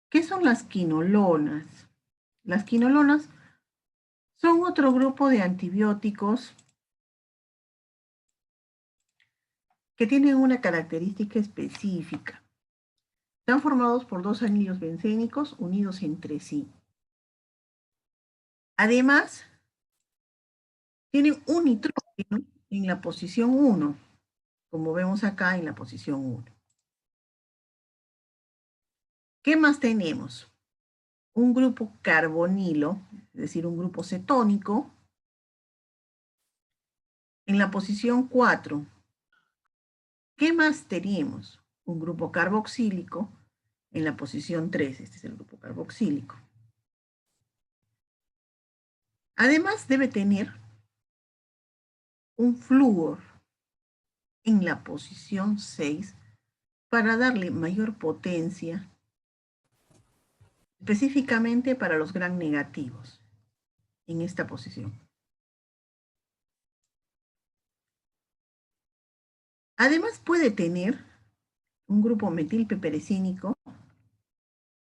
¿Qué son las quinolonas? Las quinolonas son otro grupo de antibióticos que tienen una característica específica. Están formados por dos anillos bencénicos unidos entre sí. Además, tienen un nitrógeno en la posición 1, como vemos acá en la posición 1. ¿Qué más tenemos? Un grupo carbonilo, es decir, un grupo cetónico, en la posición 4. ¿Qué más tenemos? Un grupo carboxílico en la posición 3. Este es el grupo carboxílico. Además, debe tener un flúor en la posición 6 para darle mayor potencia, específicamente para los gram negativos, en esta posición. Además, puede tener un grupo metilpiperecínico,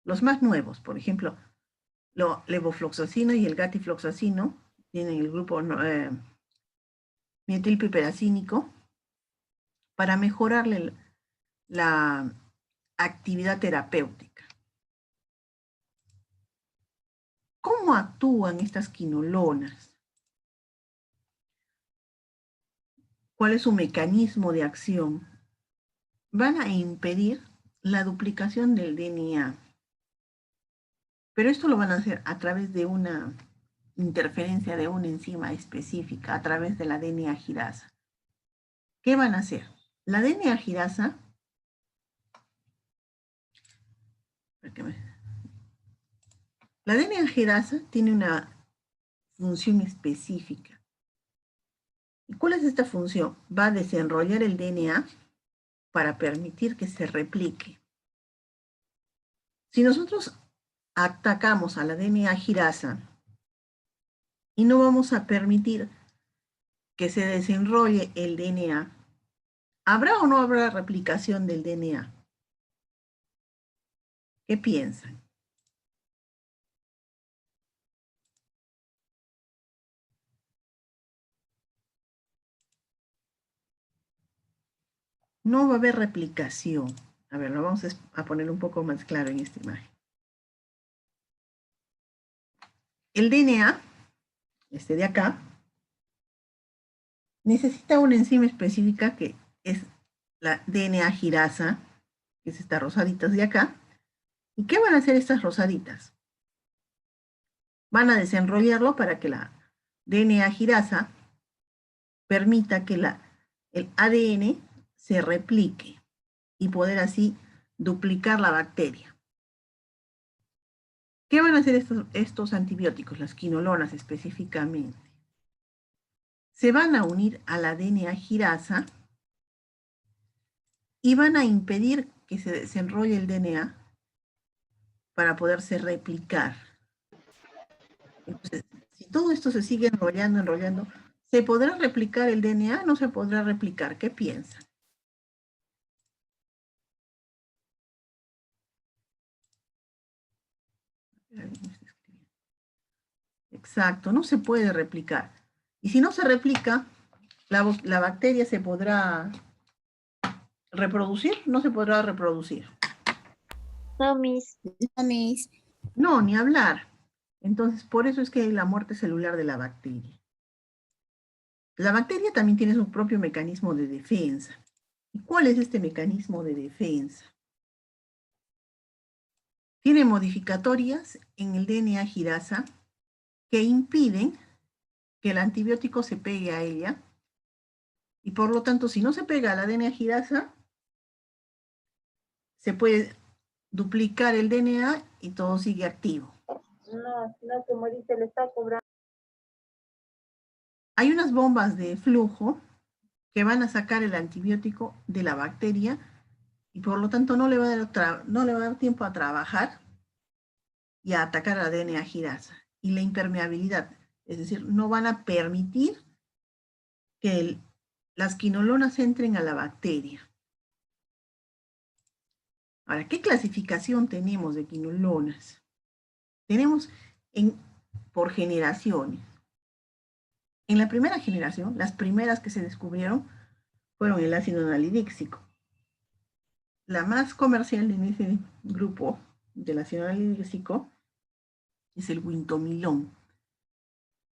los más nuevos, por ejemplo, levofloxacino y el gatifloxacino, tienen el grupo metilpiperacínico, para mejorarle la actividad terapéutica. ¿Cómo actúan estas quinolonas? ¿Cuál es su mecanismo de acción? Van a impedir la duplicación del DNA. Pero esto lo van a hacer a través de una interferencia de una enzima específica, a través de la DNA girasa. ¿Qué van a hacer? La DNA girasa, la DNA girasa tiene una función específica. ¿Y cuál es esta función? Va a desenrollar el DNA para permitir que se replique. Si nosotros atacamos a la DNA girasa y no vamos a permitir que se desenrolle el DNA, ¿habrá o no habrá replicación del DNA? ¿Qué piensan? No va a haber replicación. A ver, lo vamos a poner un poco más claro en esta imagen. El DNA, este de acá, necesita una enzima específica que es la DNA girasa, que es estas rosaditas de acá. ¿Y qué van a hacer estas rosaditas? Van a desenrollarlo para que la DNA girasa permita que el ADN se replique y poder así duplicar la bacteria. ¿Qué van a hacer estos antibióticos, las quinolonas específicamente? Se van a unir a la DNA girasa y van a impedir que se desenrolle el DNA para poderse replicar. Entonces, si todo esto se sigue enrollando, ¿se podrá replicar el DNA? ¿No se podrá replicar? ¿Qué piensan? Exacto, no se puede replicar. Y si no se replica, la bacteria se podrá reproducir, no se podrá reproducir. No, Miss. No, Miss. No, ni hablar. Entonces, por eso es que hay la muerte celular de la bacteria. La bacteria también tiene su propio mecanismo de defensa. ¿Y cuál es este mecanismo de defensa? Tiene modificatorias en el DNA girasa que impiden que el antibiótico se pegue a ella. Y por lo tanto, si no se pega a la DNA girasa, se puede duplicar el DNA y todo sigue activo. No, como dice, le está cobrando. Hay unas bombas de flujo que van a sacar el antibiótico de la bacteria y por lo tanto no le va a dar tiempo a trabajar y a atacar a la DNA girasa. Y la impermeabilidad, es decir, no van a permitir que las quinolonas entren a la bacteria. Ahora, ¿qué clasificación tenemos de quinolonas? Tenemos por generaciones. En la primera generación, las primeras que se descubrieron fueron el ácido nalidíxico. La más comercial en ese grupo del ácido nalidíxico es el wintomilón,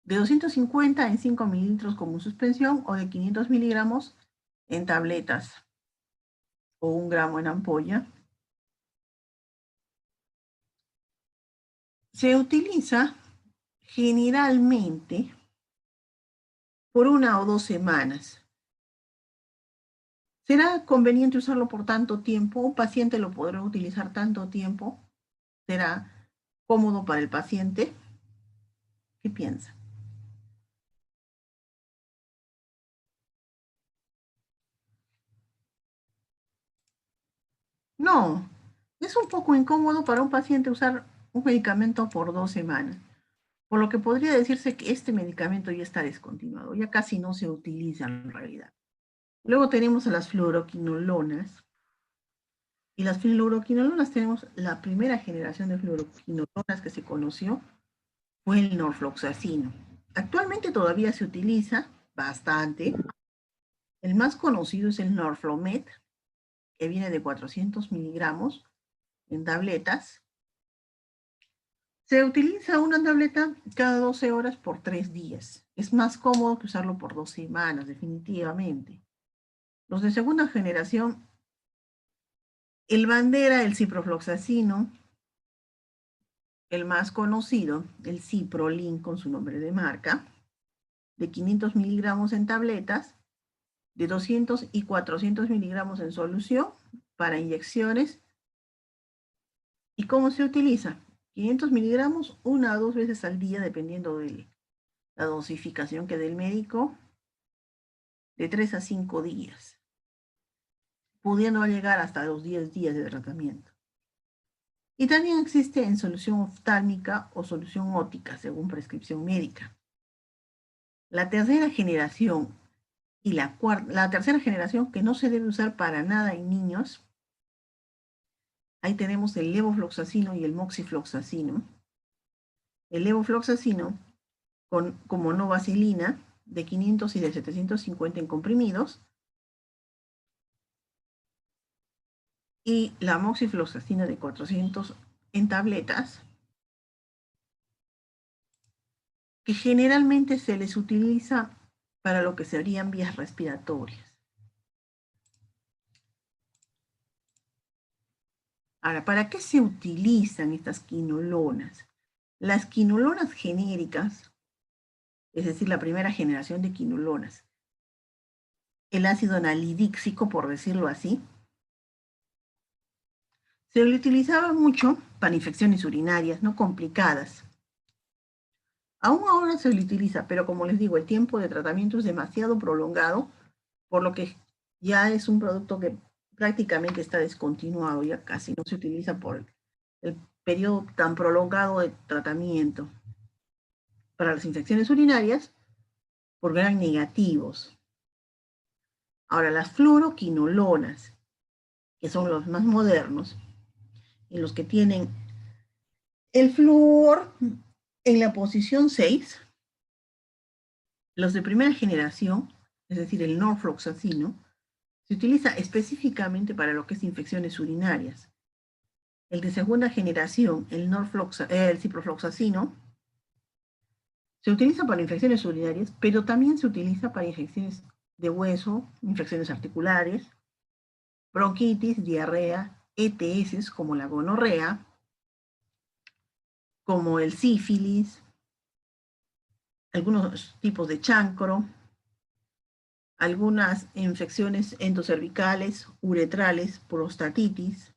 de 250 en 5 mililitros como suspensión o de 500 miligramos en tabletas o 1 gramo en ampolla. Se utiliza generalmente por 1 o 2 semanas. ¿Será conveniente usarlo por tanto tiempo? ¿Un paciente lo podrá utilizar tanto tiempo? ¿Será cómodo para el paciente? ¿Qué piensa? No, es un poco incómodo para un paciente usar un medicamento por 2 semanas, por lo que podría decirse que este medicamento ya está descontinuado, ya casi no se utiliza en realidad. Luego tenemos a las fluoroquinolonas, y las fluoroquinolonas tenemos la primera generación de fluoroquinolonas que se conoció, fue el norfloxacino. Actualmente todavía se utiliza bastante. El más conocido es el Norflomet, que viene de 400 miligramos en tabletas. Se utiliza una tableta cada 12 horas por 3 días. Es más cómodo que usarlo por 2 semanas, definitivamente. Los de segunda generación, el bandera, el ciprofloxacino, el más conocido, el Ciprolin con su nombre de marca, de 500 miligramos en tabletas, de 200 y 400 miligramos en solución para inyecciones. ¿Y cómo se utiliza? 500 miligramos 1 a 2 veces al día, dependiendo de la dosificación que dé el médico, de 3 a 5 días, pudiendo llegar hasta los 10 días de tratamiento. Y también existe en solución oftálmica o solución óptica, según prescripción médica. La tercera generación y la tercera generación que no se debe usar para nada en niños, ahí tenemos el levofloxacino y el moxifloxacino. El levofloxacino como no vaselina, de 500 y de 750 en comprimidos, y la moxifloxacina de 400 en tabletas, que generalmente se les utiliza para lo que serían vías respiratorias. Ahora, ¿para qué se utilizan estas quinolonas? Las quinolonas genéricas, es decir, la primera generación de quinolonas, el ácido nalidíxico, por decirlo así, se le utilizaba mucho para infecciones urinarias no complicadas. Aún ahora se le utiliza, pero como les digo, el tiempo de tratamiento es demasiado prolongado, por lo que ya es un producto que prácticamente está descontinuado, ya casi no se utiliza por el periodo tan prolongado de tratamiento. Para las infecciones urinarias, por gran negativos. Ahora, las fluoroquinolonas, que son los más modernos, y los que tienen el flúor en la posición 6, los de primera generación, es decir, el norfloxacino, se utiliza específicamente para lo que es infecciones urinarias. El de segunda generación, el ciprofloxacino, se utiliza para infecciones urinarias, pero también se utiliza para infecciones de hueso, infecciones articulares, bronquitis, diarrea, ETS como la gonorrea, como el sífilis, algunos tipos de chancro, algunas infecciones endocervicales, uretrales, prostatitis,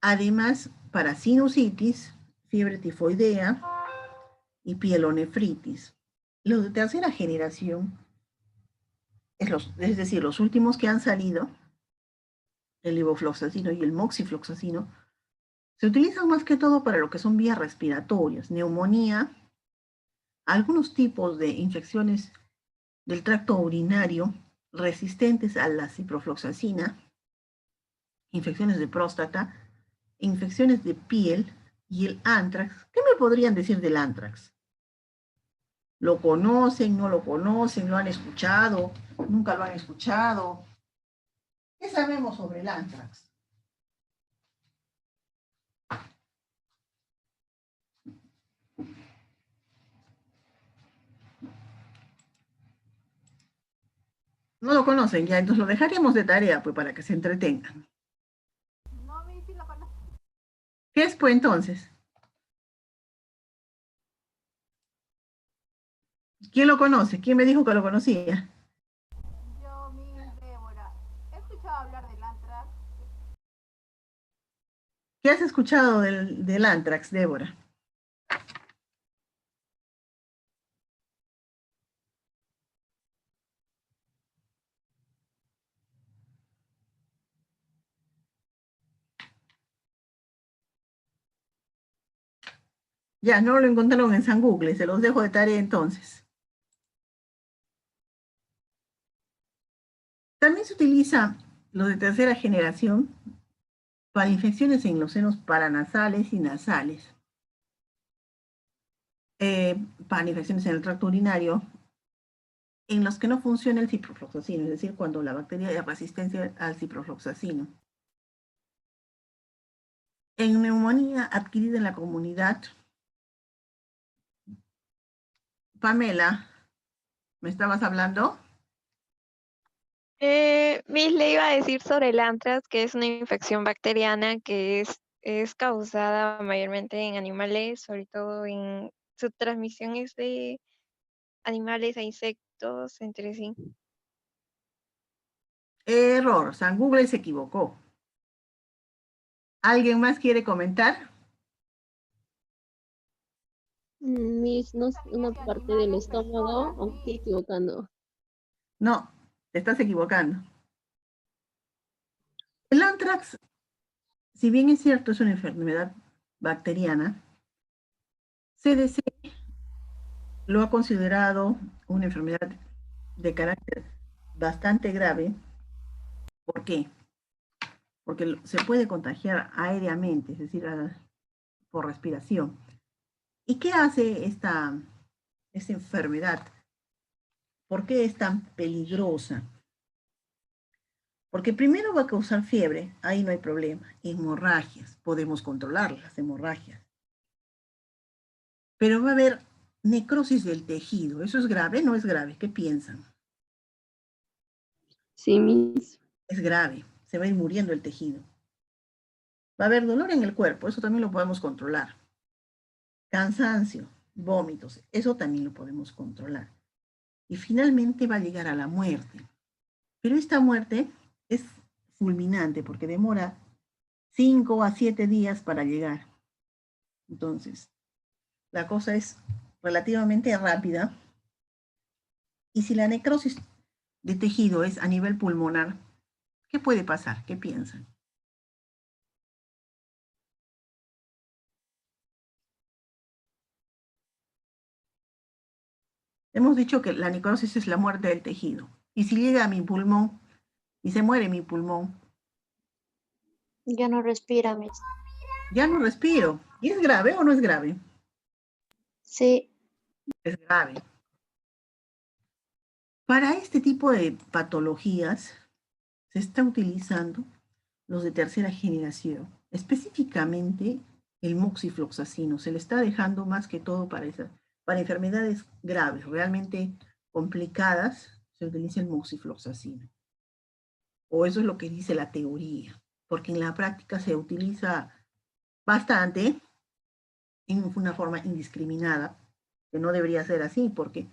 además para sinusitis, fiebre tifoidea y pielonefritis. Los de tercera generación, es decir, los últimos que han salido, el levofloxacino y el moxifloxacino, se utilizan más que todo para lo que son vías respiratorias, neumonía, algunos tipos de infecciones del tracto urinario resistentes a la ciprofloxacina, infecciones de próstata, infecciones de piel y el antrax. ¿Qué me podrían decir del antrax? ¿Lo conocen, no lo conocen, lo han escuchado, nunca lo han escuchado? ¿Qué sabemos sobre el antrax? No lo conocen ya, entonces lo dejaríamos de tarea pues para que se entretengan. No, mi sí lo conozco. ¿Qué es pues entonces? ¿Quién lo conoce? ¿Quién me dijo que lo conocía? Yo, mi Débora. He escuchado hablar del antrax. ¿Qué has escuchado del antrax, Débora? Ya, no lo encontraron en San Google, se los dejo de tarea entonces. También se utiliza los de tercera generación para infecciones en los senos paranasales y nasales, para infecciones en el tracto urinario, en los que no funciona el ciprofloxacino, es decir, cuando la bacteria es resistencia al ciprofloxacino. En neumonía adquirida en la comunidad, Pamela, ¿me estabas hablando? Miss, le iba a decir sobre el anthrax, que es una infección bacteriana que es causada mayormente en animales, sobre todo en su transmisión es de animales a insectos entre sí. Error, San Google se equivocó. ¿Alguien más quiere comentar? Miss, no es una Parece parte del animales, estómago, personas, o me estoy sí. equivocando. No, te estás equivocando. El anthrax, si bien es cierto, es una enfermedad bacteriana, CDC lo ha considerado una enfermedad de carácter bastante grave. ¿Por qué? Porque se puede contagiar aéreamente, es decir, por respiración. ¿Y qué hace esta enfermedad? ¿Por qué es tan peligrosa? Porque primero va a causar fiebre, ahí no hay problema. Hemorragias, podemos controlar las hemorragias. Pero va a haber necrosis del tejido. ¿Eso es grave? ¿No es grave? ¿Qué piensan? Sí, Miss. Es grave, se va a ir muriendo el tejido. Va a haber dolor en el cuerpo, eso también lo podemos controlar. Cansancio, vómitos, eso también lo podemos controlar. Y finalmente va a llegar a la muerte. Pero esta muerte es fulminante porque demora 5 a 7 días para llegar. Entonces, la cosa es relativamente rápida. Y si la necrosis de tejido es a nivel pulmonar, ¿qué puede pasar? ¿Qué piensan? Hemos dicho que la necrosis es la muerte del tejido. Y si llega a mi pulmón y se muere mi pulmón, Ya no respira, Miss. ya no respiro. ¿Y es grave o no es grave? Sí, Es grave. Para este tipo de patologías se está utilizando los de tercera generación, específicamente el moxifloxacino. Se le está dejando más que todo para enfermedades graves, realmente complicadas, se utiliza el moxifloxacino. O eso es lo que dice la teoría, porque en la práctica se utiliza bastante en una forma indiscriminada, que no debería ser así, porque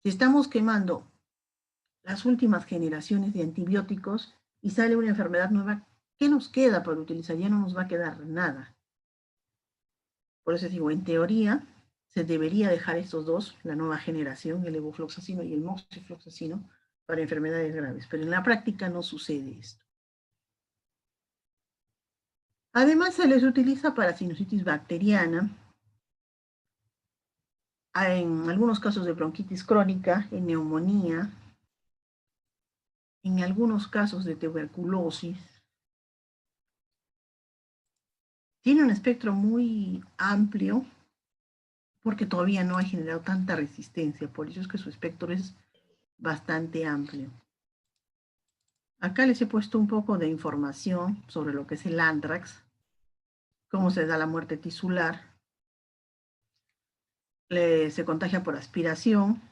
si estamos quemando las últimas generaciones de antibióticos y sale una enfermedad nueva, ¿qué nos queda para utilizar? Ya no nos va a quedar nada. Por eso digo, en teoría se debería dejar estos dos, la nueva generación, el levofloxacino y el moxifloxacino, para enfermedades graves, pero en la práctica no sucede esto. Además se les utiliza para sinusitis bacteriana, en algunos casos de bronquitis crónica, en neumonía, en algunos casos de tuberculosis, Tiene un espectro muy amplio porque todavía no ha generado tanta resistencia, por eso es que su espectro es bastante amplio. Acá les he puesto un poco de información sobre lo que es el anthrax, cómo se da la muerte tisular. Se contagia por aspiración,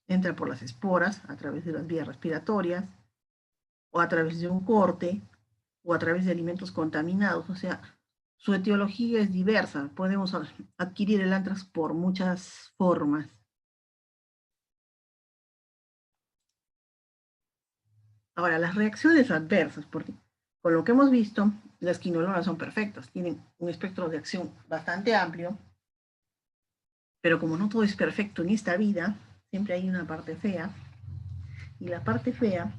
entra por las esporas a través de las vías respiratorias, o a través de un corte, o a través de alimentos contaminados. O sea, su etiología es diversa. Podemos adquirir el anthrax por muchas formas. Ahora, las reacciones adversas, porque con lo que hemos visto, las quinolonas son perfectas, tienen un espectro de acción bastante amplio, pero como no todo es perfecto en esta vida, siempre hay una parte fea, y la parte fea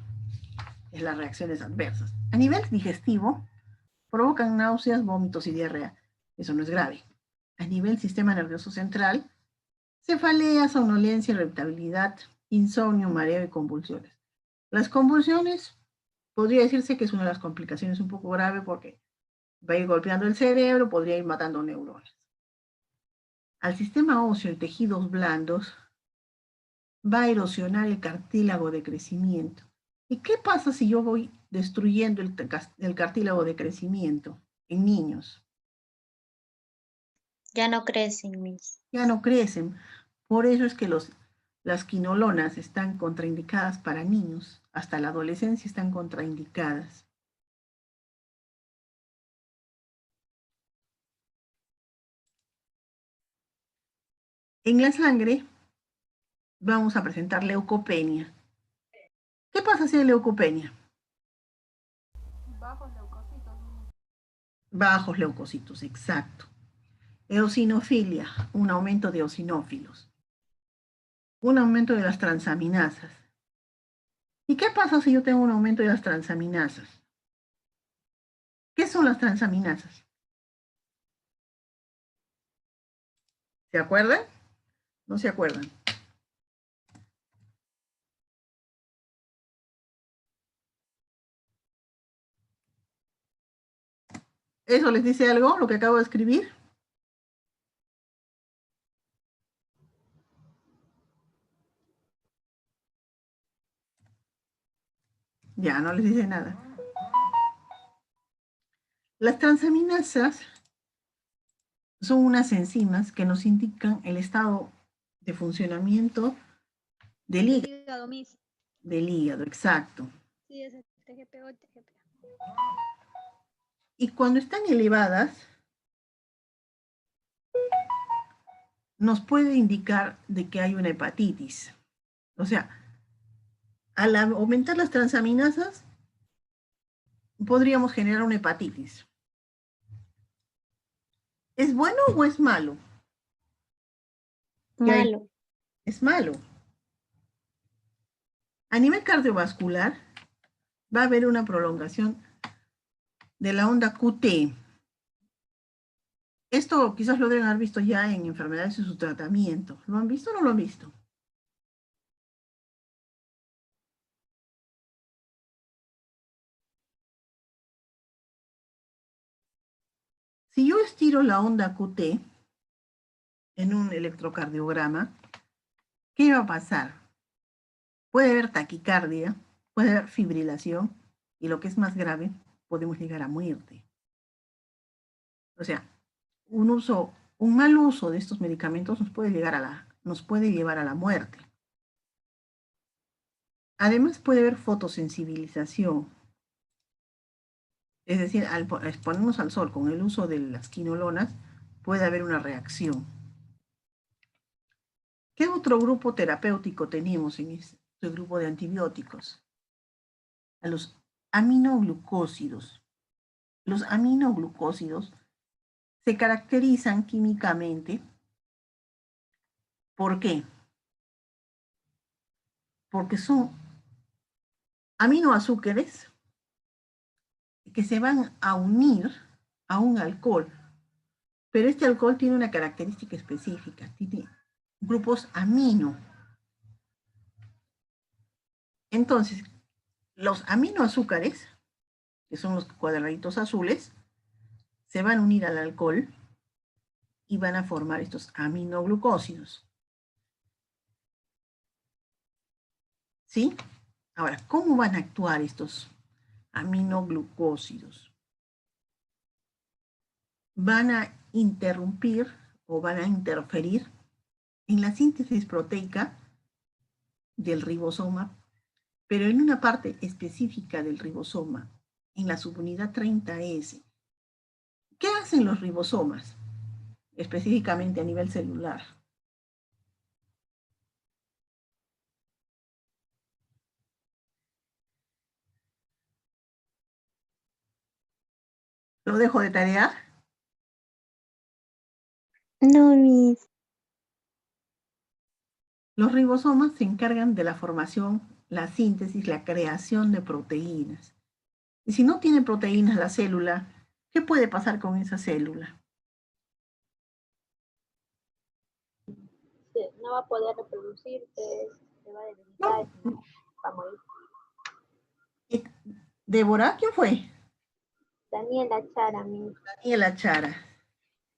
es las reacciones adversas. A nivel digestivo, provocan náuseas, vómitos y diarrea. Eso no es grave. A nivel sistema nervioso central, cefalea, somnolencia, irritabilidad, insomnio, mareo y convulsiones. Las convulsiones podría decirse que es una de las complicaciones un poco grave porque va a ir golpeando el cerebro, podría ir matando neuronas. Al sistema óseo y tejidos blandos va a erosionar el cartílago de crecimiento. ¿Y qué pasa si yo voy destruyendo el cartílago de crecimiento en niños? Ya no crecen, Miss. Ya no crecen. Por eso es que las quinolonas están contraindicadas para niños. Hasta la adolescencia están contraindicadas. En la sangre vamos a presentar leucopenia. ¿Qué pasa si hay leucopenia? Bajos leucocitos. Bajos leucocitos, exacto. Eosinofilia, un aumento de eosinófilos. Un aumento de las transaminasas. ¿Y qué pasa si yo tengo un aumento de las transaminasas? ¿Qué son las transaminasas? ¿Se acuerdan? ¿No se acuerdan? ¿Eso les dice algo, lo que acabo de escribir? Ya, no les dice nada. Las transaminasas son unas enzimas que nos indican el estado de funcionamiento del hígado. Hígado, Miss. Del hígado, exacto. Sí, es el TGPO, el TGPA. Y cuando están elevadas, nos puede indicar de que hay una hepatitis. O sea, al aumentar las transaminasas, podríamos generar una hepatitis. ¿Es bueno o es malo? Malo. Es malo. A nivel cardiovascular, va a haber una prolongación de la onda QT. Esto quizás lo deben haber visto ya en enfermedades y su tratamiento. ¿Lo han visto o no lo han visto? Si yo estiro la onda QT en un electrocardiograma, ¿qué va a pasar? Puede haber taquicardia, puede haber fibrilación y lo que es más grave, podemos llegar a muerte. O sea, un mal uso de estos medicamentos nos puede llevar a la muerte. Además puede haber fotosensibilización. Es decir, al exponernos al sol con el uso de las quinolonas, puede haber una reacción. ¿Qué otro grupo terapéutico tenemos en este grupo de antibióticos? A los aminoglucósidos. Los aminoglucósidos se caracterizan químicamente. ¿Por qué? Porque son aminoazúcares que se van a unir a un alcohol, pero este alcohol tiene una característica específica, tiene grupos amino. Entonces, los aminoazúcares, que son los cuadraditos azules, se van a unir al alcohol y van a formar estos aminoglucósidos. ¿Sí? Ahora, ¿cómo van a actuar estos aminoglucósidos? Van a interrumpir o van a interferir en la síntesis proteica del ribosoma, pero en una parte específica del ribosoma, en la subunidad 30S. ¿Qué hacen los ribosomas? Específicamente a nivel celular. ¿Lo dejo de tarea? No, Miss. Los ribosomas se encargan de la formación, la síntesis, la creación de proteínas. Y si no tiene proteínas la célula, ¿qué puede pasar con esa célula? No va a poder reproducirse, se va a No. debilitar, va a morir. ¿Débora? ¿Quién fue? Daniela Chara, Miss. Daniela Chara.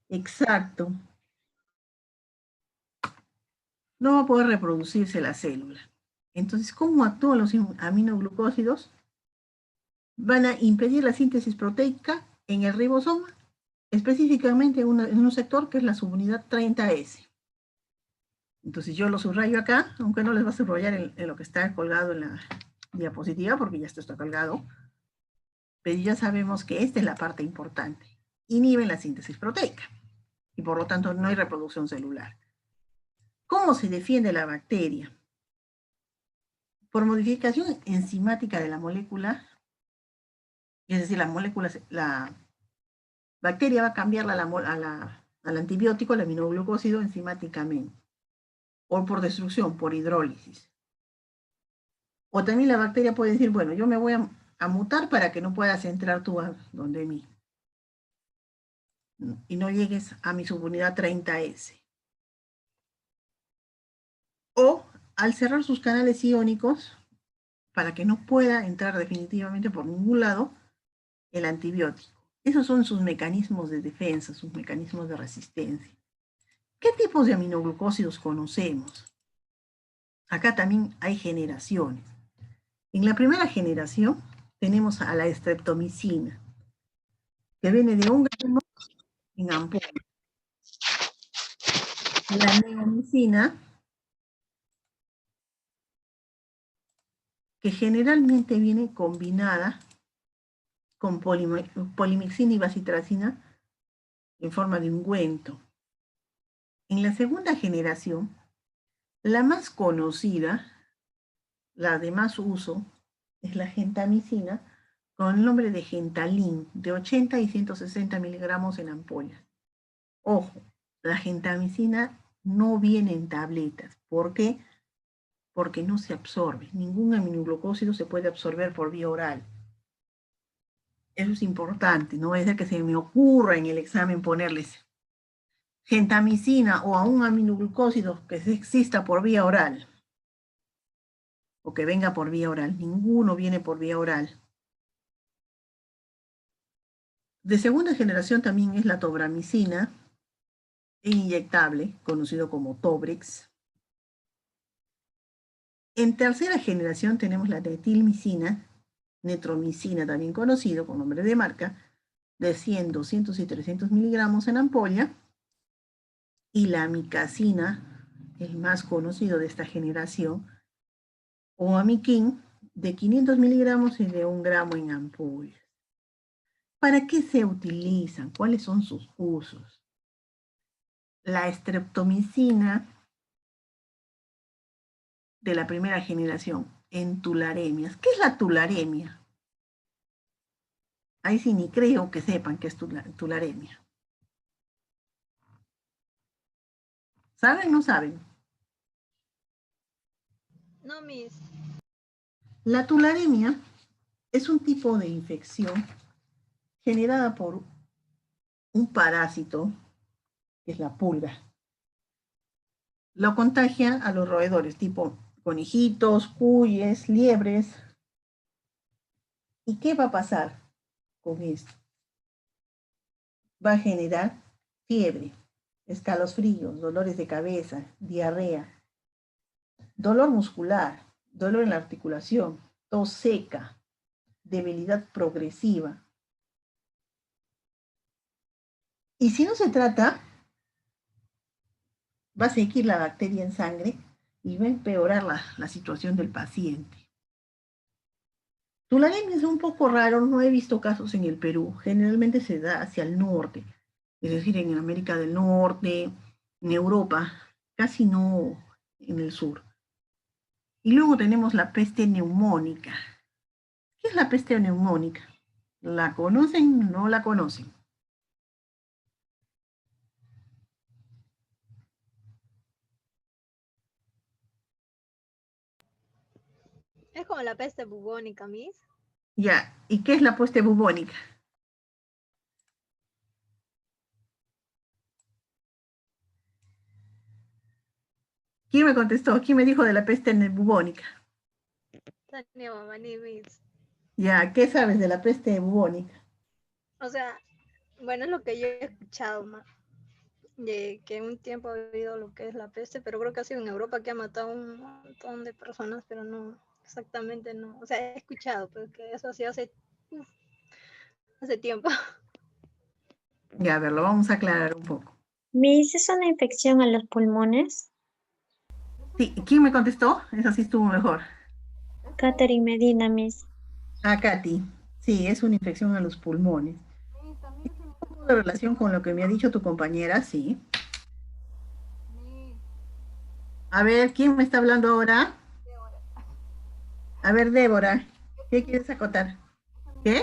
Exacto. No va a poder reproducirse la célula. Entonces, ¿cómo actúan los aminoglucósidos? Van a impedir la síntesis proteica en el ribosoma, específicamente en un sector que es la subunidad 30S. Entonces yo lo subrayo acá, aunque no les va a subrayar en lo que está colgado en la diapositiva, porque ya esto está colgado, pero ya sabemos que esta es la parte importante. Inhiben la síntesis proteica y por lo tanto no hay reproducción celular. ¿Cómo se defiende la bacteria? Por modificación enzimática de la molécula, es decir, la bacteria va a cambiar al antibiótico, al aminoglucósido, enzimáticamente, o por destrucción, por hidrólisis. O también la bacteria puede decir, bueno, yo me voy a mutar para que no puedas entrar tú donde mí. Y no llegues a mi subunidad 30S. O al cerrar sus canales iónicos, para que no pueda entrar definitivamente por ningún lado el antibiótico. Esos son sus mecanismos de defensa, sus mecanismos de resistencia. ¿Qué tipos de aminoglucósidos conocemos? Acá también hay generaciones. En la primera generación tenemos a la streptomicina, que viene de un grano en ampolla. La neomicina, que generalmente viene combinada con polimixina y bacitracina en forma de ungüento. En la segunda generación, la más conocida, la de más uso, es la gentamicina, con el nombre de Gentalin, de 80 y 160 miligramos en ampollas. Ojo, la gentamicina no viene en tabletas. ¿Por qué? Porque no se absorbe. Ningún aminoglucósido se puede absorber por vía oral. Eso es importante. No es que se me ocurra en el examen ponerles gentamicina o a un aminoglucósido que exista por vía oral. O que venga por vía oral. Ninguno viene por vía oral. De segunda generación también es la tobramicina, inyectable, conocido como Tobrex. En tercera generación tenemos la metilmicina, netromicina, también conocido con nombre de marca, de 100, 200 y 300 miligramos en ampolla. Y la amicacina, el más conocido de esta generación, o amiquin, de 500 miligramos y de 1 gramo en ampolla. ¿Para qué se utilizan? ¿Cuáles son sus usos? La streptomicina de la primera generación en tularemias. ¿Qué es la tularemia? Ahí sí ni creo que sepan qué es tularemia. ¿Saben o no saben? No, Miss. La tularemia es un tipo de infección generada por un parásito, que es la pulga. Lo contagia a los roedores, tipo conejitos, cuyes, liebres. ¿Y qué va a pasar con esto? va a generar fiebre, escalofríos, dolores de cabeza, diarrea, dolor muscular, dolor en la articulación, tos seca, debilidad progresiva. Y si no se trata, va a seguir la bacteria en sangre y va a empeorar la situación del paciente. Tularemia es un poco raro, no he visto casos en el Perú. Generalmente se da hacia el norte, es decir, en América del Norte, en Europa, casi no en el sur. Y luego tenemos la peste neumónica. ¿Qué es la peste neumónica? ¿La conocen? ¿No la conocen? Es como la peste bubónica, Miss. Ya, ¿y qué es la peste bubónica? ¿Quién me contestó? ¿Quién me dijo de la peste bubónica? Tania Mamani, Miss. Ya, ¿qué sabes de la peste bubónica? O sea, bueno, es lo que yo he escuchado, de que en un tiempo ha habido lo que es la peste, pero creo que ha sido en Europa que ha matado a un montón de personas, pero no, exactamente no. O sea, he escuchado, pero que eso sí hace tiempo. Ya, a ver, lo vamos a aclarar un poco. Miss, ¿es una infección a los pulmones? Sí, ¿quién me contestó? Eso sí estuvo mejor. Catherine Medina, Miss. Ah, Katy. Sí, es una infección a los pulmones. Miss, también es una Un poco de relación con lo que me ha dicho tu compañera, sí. Miss, A ver, ¿quién me está hablando ahora? Débora. A ver, Débora, Es ¿qué una, quieres acotar? es una ¿Qué?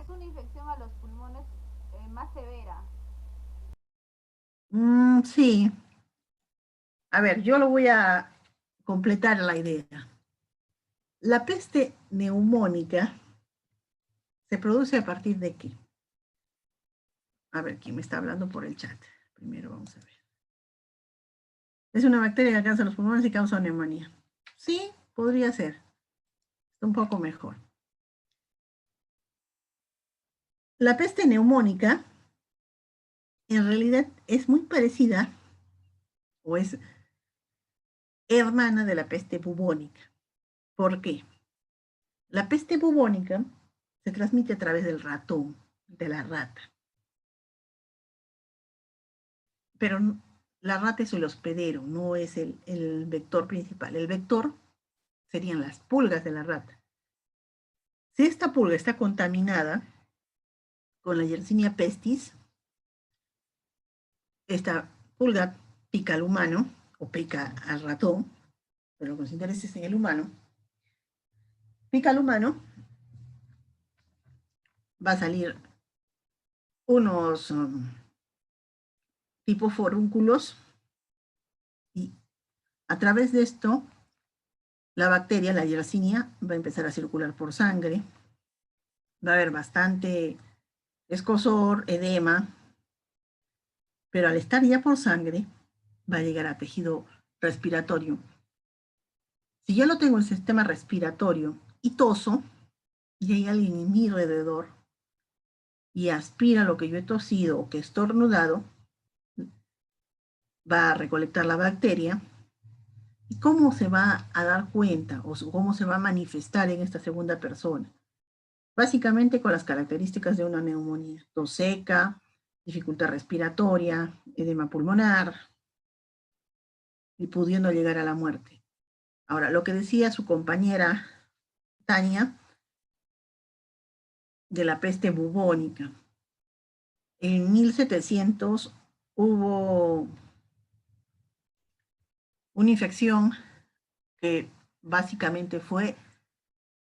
es una infección a los pulmones más severa. Sí. A ver, yo lo voy a completar la idea. La peste neumónica se produce a partir de qué? A ver, ¿quién me está hablando por el chat? Primero vamos a ver. Es una bacteria que alcanza los pulmones y causa neumonía. Sí, podría ser. Está un poco mejor. La peste neumónica en realidad es muy parecida o es hermana de la peste bubónica. ¿Por qué? La peste bubónica se transmite a través del ratón, de la rata. Pero la rata es el hospedero, no es el vector principal. El vector serían las pulgas de la rata. Si esta pulga está contaminada con la Yersinia pestis, esta pulga pica al humano o pica al ratón, pero con intereses en el humano, pica al humano, va a salir unos tipo forúnculos y a través de esto la bacteria, la Yersinia, va a empezar a circular por sangre, va a haber bastante escozor, edema, pero al estar ya por sangre va a llegar a tejido respiratorio. Si yo lo tengo en el sistema respiratorio y toso, y hay alguien en mi alrededor y aspira lo que yo he tosido o que he estornudado, va a recolectar la bacteria. ¿Y cómo se va a dar cuenta o cómo se va a manifestar en esta segunda persona? Básicamente con las características de una neumonía: tos seca, dificultad respiratoria, edema pulmonar y pudiendo llegar a la muerte. Ahora, lo que decía su compañera Tania de la peste bubónica. En 1700 hubo una infección que básicamente fue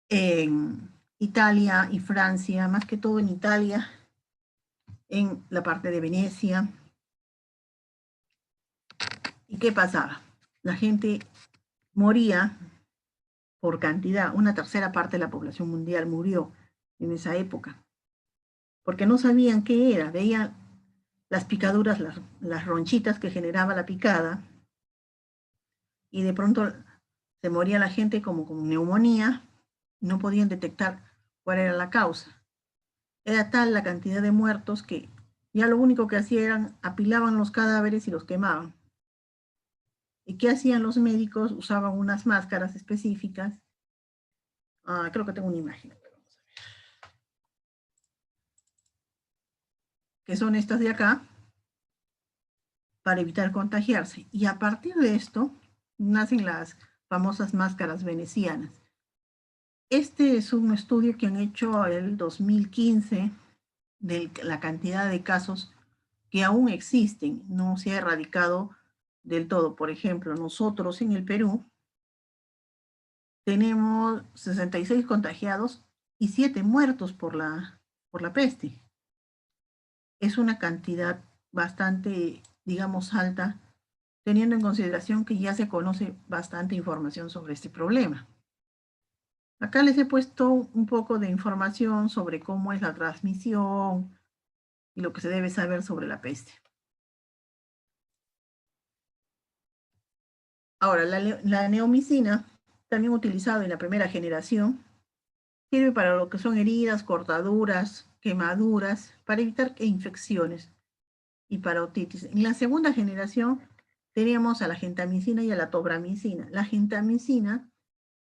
en Italia y Francia, más que todo en Italia, en la parte de Venecia. ¿Y qué pasaba? La gente moría por cantidad, una tercera parte de la población mundial murió en esa época, porque no sabían qué era, veían las picaduras, las ronchitas que generaba la picada, y de pronto se moría la gente como con neumonía, no podían detectar cuál era la causa. Era tal la cantidad de muertos que Ya lo único que hacían era apilaban los cadáveres y los quemaban. ¿Y qué hacían los médicos? Usaban unas máscaras específicas. Creo que tengo una imagen. Vamos a ver. Que son estas de acá, para evitar contagiarse. Y a partir de esto, nacen las famosas máscaras venecianas. Este es un estudio que han hecho el 2015 de la cantidad de casos que aún existen, no se ha erradicado del todo. Por ejemplo, nosotros en el Perú tenemos 66 contagiados y 7 muertos por la peste. Es una cantidad bastante, digamos, alta, teniendo en consideración que ya se conoce bastante información sobre este problema. Acá les he puesto un poco de información sobre cómo es la transmisión y lo que se debe saber sobre la peste. Ahora, la neomicina, también utilizada en la primera generación, sirve para lo que son heridas, cortaduras, quemaduras, para evitar infecciones y para otitis. En la segunda generación teníamos a la gentamicina y a la tobramicina. La gentamicina,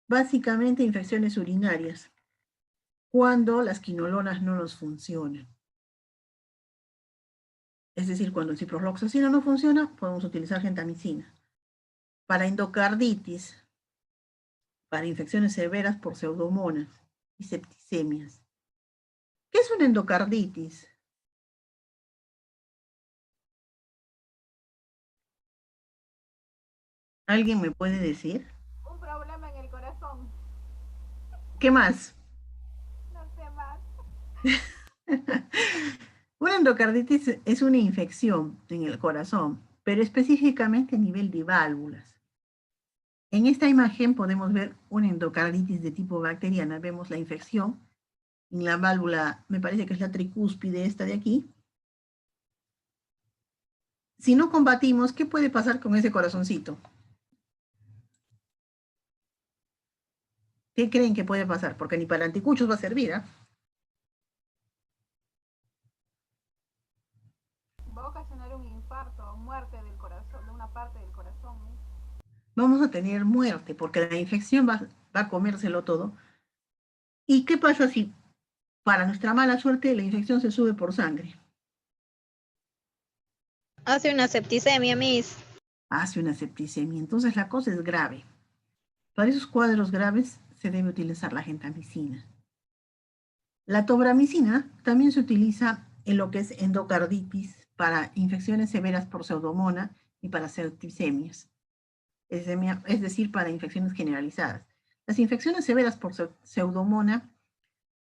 básicamente infecciones urinarias, cuando las quinolonas no nos funcionan. Es decir, cuando el ciprofloxacino no funciona, podemos utilizar gentamicina. Para endocarditis, para infecciones severas por pseudomonas y septicemias. ¿Qué es una endocarditis? ¿Alguien me puede decir? Un problema en el corazón. ¿Qué más? No sé más. Una endocarditis es una infección en el corazón, pero específicamente a nivel de válvulas. En esta imagen podemos ver una endocarditis de tipo bacteriana. Vemos la infección en la válvula, me parece que es la tricúspide esta de aquí. Si no combatimos, ¿qué puede pasar con ese corazoncito? ¿Qué creen que puede pasar? Porque ni para anticuchos va a servir, ¿ah? Va a ocasionar un infarto o muerte del corazón, de una parte del corazón. Vamos a tener muerte, porque la infección va a comérselo todo. ¿Y qué pasa si, para nuestra mala suerte, la infección se sube por sangre? Hace una septicemia, Miss. Hace una septicemia. Entonces la cosa es grave. Para esos cuadros graves se debe utilizar la gentamicina. La tobramicina también se utiliza en lo que es endocarditis para infecciones severas por pseudomonas y para septicemias, es decir, para infecciones generalizadas. Las infecciones severas por pseudomonas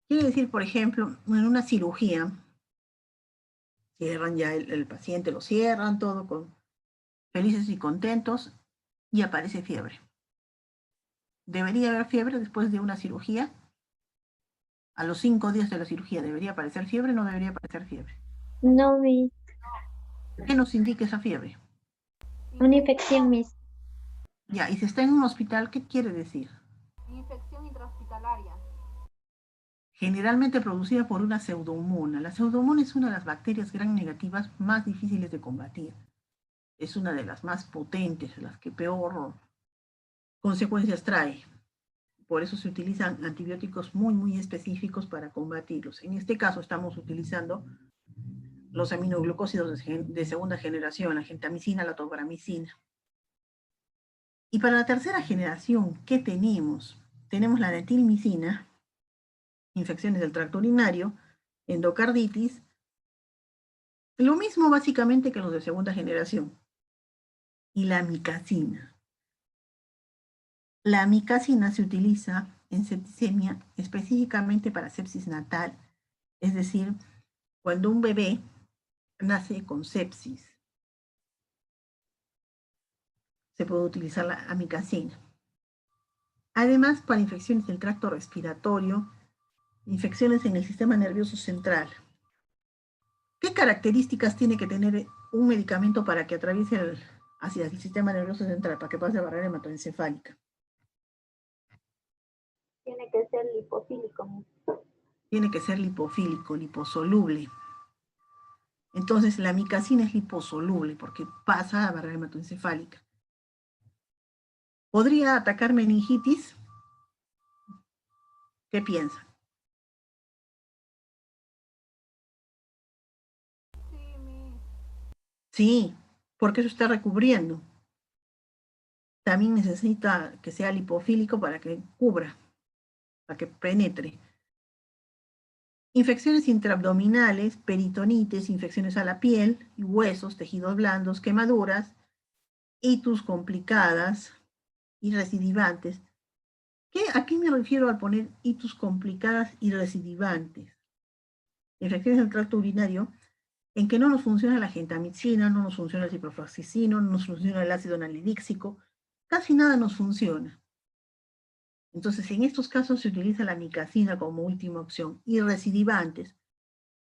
quiere decir, por ejemplo, en una cirugía, cierran ya el paciente, lo cierran todo con felices y contentos y aparece fiebre. ¿Debería haber fiebre después de una cirugía? A los 5 días de la cirugía, ¿debería aparecer fiebre o no debería aparecer fiebre? No, Miss. ¿Qué nos indica esa fiebre? Una infección, Miss. Ya, y si está en un hospital, ¿qué quiere decir? Infección intrahospitalaria. Generalmente producida por una pseudomona. La pseudomona es una de las bacterias gram negativas más difíciles de combatir. Es una de las más potentes, las que peor consecuencias trae. Por eso se utilizan antibióticos muy específicos para combatirlos. En este caso estamos utilizando los aminoglucósidos de segunda generación, la gentamicina, la tobramicina. Y para la tercera generación, ¿qué tenemos? Tenemos la netilmicina, infecciones del tracto urinario, endocarditis, lo mismo básicamente que los de segunda generación. Y la amicacina. La amicacina se utiliza en septicemia específicamente para sepsis natal, es decir, cuando un bebé nace con sepsis, se puede utilizar la amicacina. Además, para infecciones del tracto respiratorio, infecciones en el sistema nervioso central. ¿Qué características tiene que tener un medicamento para que atraviese hacia el sistema nervioso central, para que pase la barrera hematoencefálica? Tiene que ser lipofílico. Tiene que ser lipofílico, liposoluble. Entonces, la amicacina es liposoluble porque pasa a la barrera hematoencefálica. ¿Podría atacar meningitis? ¿Qué piensan? Sí, Miss. Sí, porque eso está recubriendo. También necesita que sea lipofílico para que cubra, para que penetre. Infecciones intraabdominales, peritonitis, infecciones a la piel y huesos, tejidos blandos, quemaduras, itus complicadas y recidivantes. ¿A qué me refiero al poner itus complicadas y recidivantes? Infecciones del tracto urinario en que no nos funciona la gentamicina, no nos funciona el ciprofloxacino, no nos funciona el ácido nalidíxico, casi nada nos funciona. Entonces, en estos casos se utiliza la amicacina como última opción y recidivantes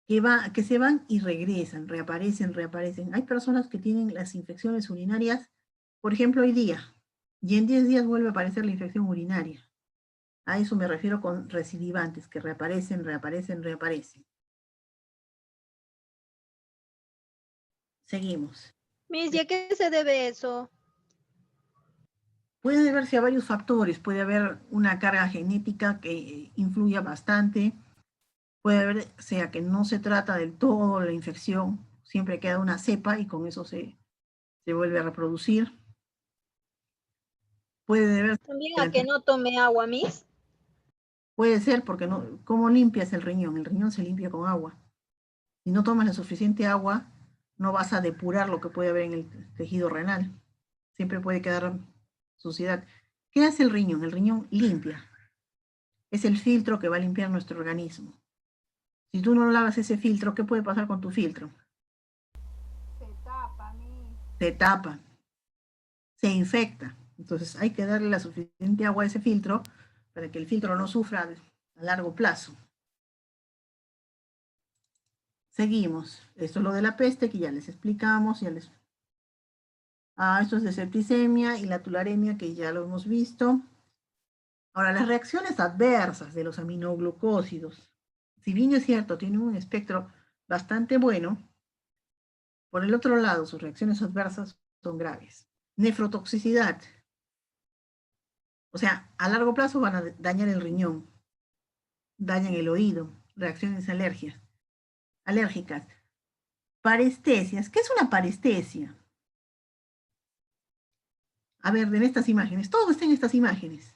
que se van y regresan, reaparecen. Hay personas que tienen las infecciones urinarias, por ejemplo, hoy día, y en 10 días vuelve a aparecer la infección urinaria. A eso me refiero con recidivantes, que reaparecen. Seguimos. Miss, ¿y a qué se debe eso? Puede deberse a varios factores, puede haber una carga genética que influya bastante, puede haber, sea que no se trata del todo la infección, siempre queda una cepa y con eso se vuelve a reproducir. Puede deberse También a que no tome agua, Miss. Puede ser porque no, ¿cómo limpias el riñón? El riñón se limpia con agua. Si no tomas la suficiente agua, no vas a depurar lo que puede haber en el tejido renal. Siempre puede quedar suciedad. ¿Qué hace el riñón? El riñón limpia. Es el filtro que va a limpiar nuestro organismo. Si tú no lavas ese filtro, ¿qué puede pasar con tu filtro? Se tapa, Miss. Se tapa, se infecta. Entonces hay que darle la suficiente agua a ese filtro para que el filtro no sufra a largo plazo. Seguimos. Esto es lo de la peste que ya les explicamos. Esto es de septicemia y la tularemia que ya lo hemos visto. Ahora, las reacciones adversas de los aminoglucósidos, si bien es cierto, tienen un espectro bastante bueno, por el otro lado, sus reacciones adversas son graves. Nefrotoxicidad. O sea, a largo plazo van a dañar el riñón, dañan el oído, reacciones alérgicas. Parestesias. ¿Qué es una parestesia? A ver, en estas imágenes, todo está en estas imágenes.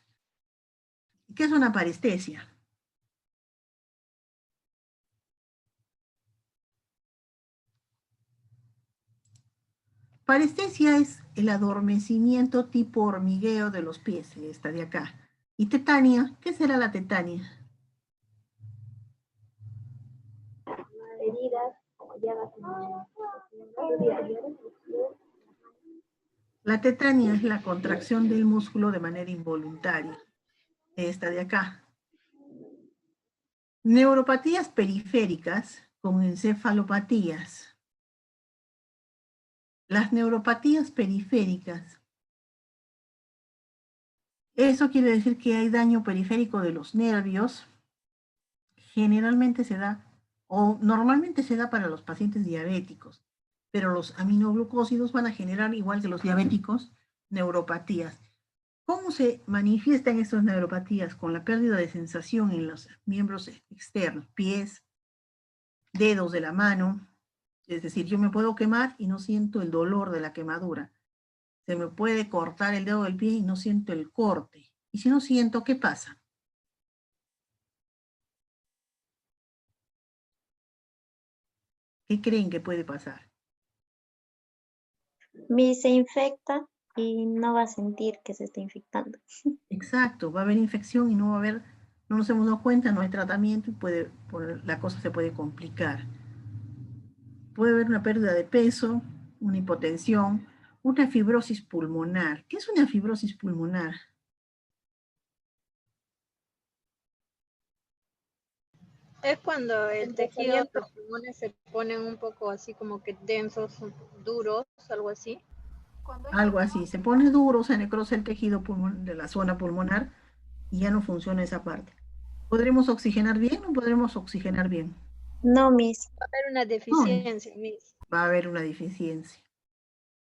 ¿Qué es una parestesia? Parestesia es el adormecimiento tipo hormigueo de los pies, esta de acá. Y tetania, ¿qué será la tetania? Heridas como llagas en los miembros. La tetania es la contracción del músculo de manera involuntaria, esta de acá. Neuropatías periféricas con encefalopatías. Las neuropatías periféricas. Eso quiere decir que hay daño periférico de los nervios. Generalmente se da, o normalmente se da para los pacientes diabéticos, pero los aminoglucósidos van a generar, igual que los diabéticos, neuropatías. ¿Cómo se manifiestan estas neuropatías? Con la pérdida de sensación en los miembros externos, pies, dedos de la mano. Es decir, yo me puedo quemar y no siento el dolor de la quemadura. Se me puede cortar el dedo del pie y no siento el corte. Y si no siento, ¿qué pasa? ¿Qué creen que puede pasar? Miss se infecta y no va a sentir que se está infectando. Exacto, va a haber infección y no nos hemos dado cuenta, no hay tratamiento y la cosa se puede complicar. Puede haber una pérdida de peso, una hipotensión, una fibrosis pulmonar. ¿Qué es una fibrosis pulmonar? Es cuando el tejido de los pulmones se ponen un poco así como que densos, duros, algo así. Algo así, se pone duro, se necrosa el tejido de la zona pulmonar y ya no funciona esa parte. ¿Podremos oxigenar bien o no podremos oxigenar bien? No, Miss. Va a haber una deficiencia, Miss. Va a haber una deficiencia.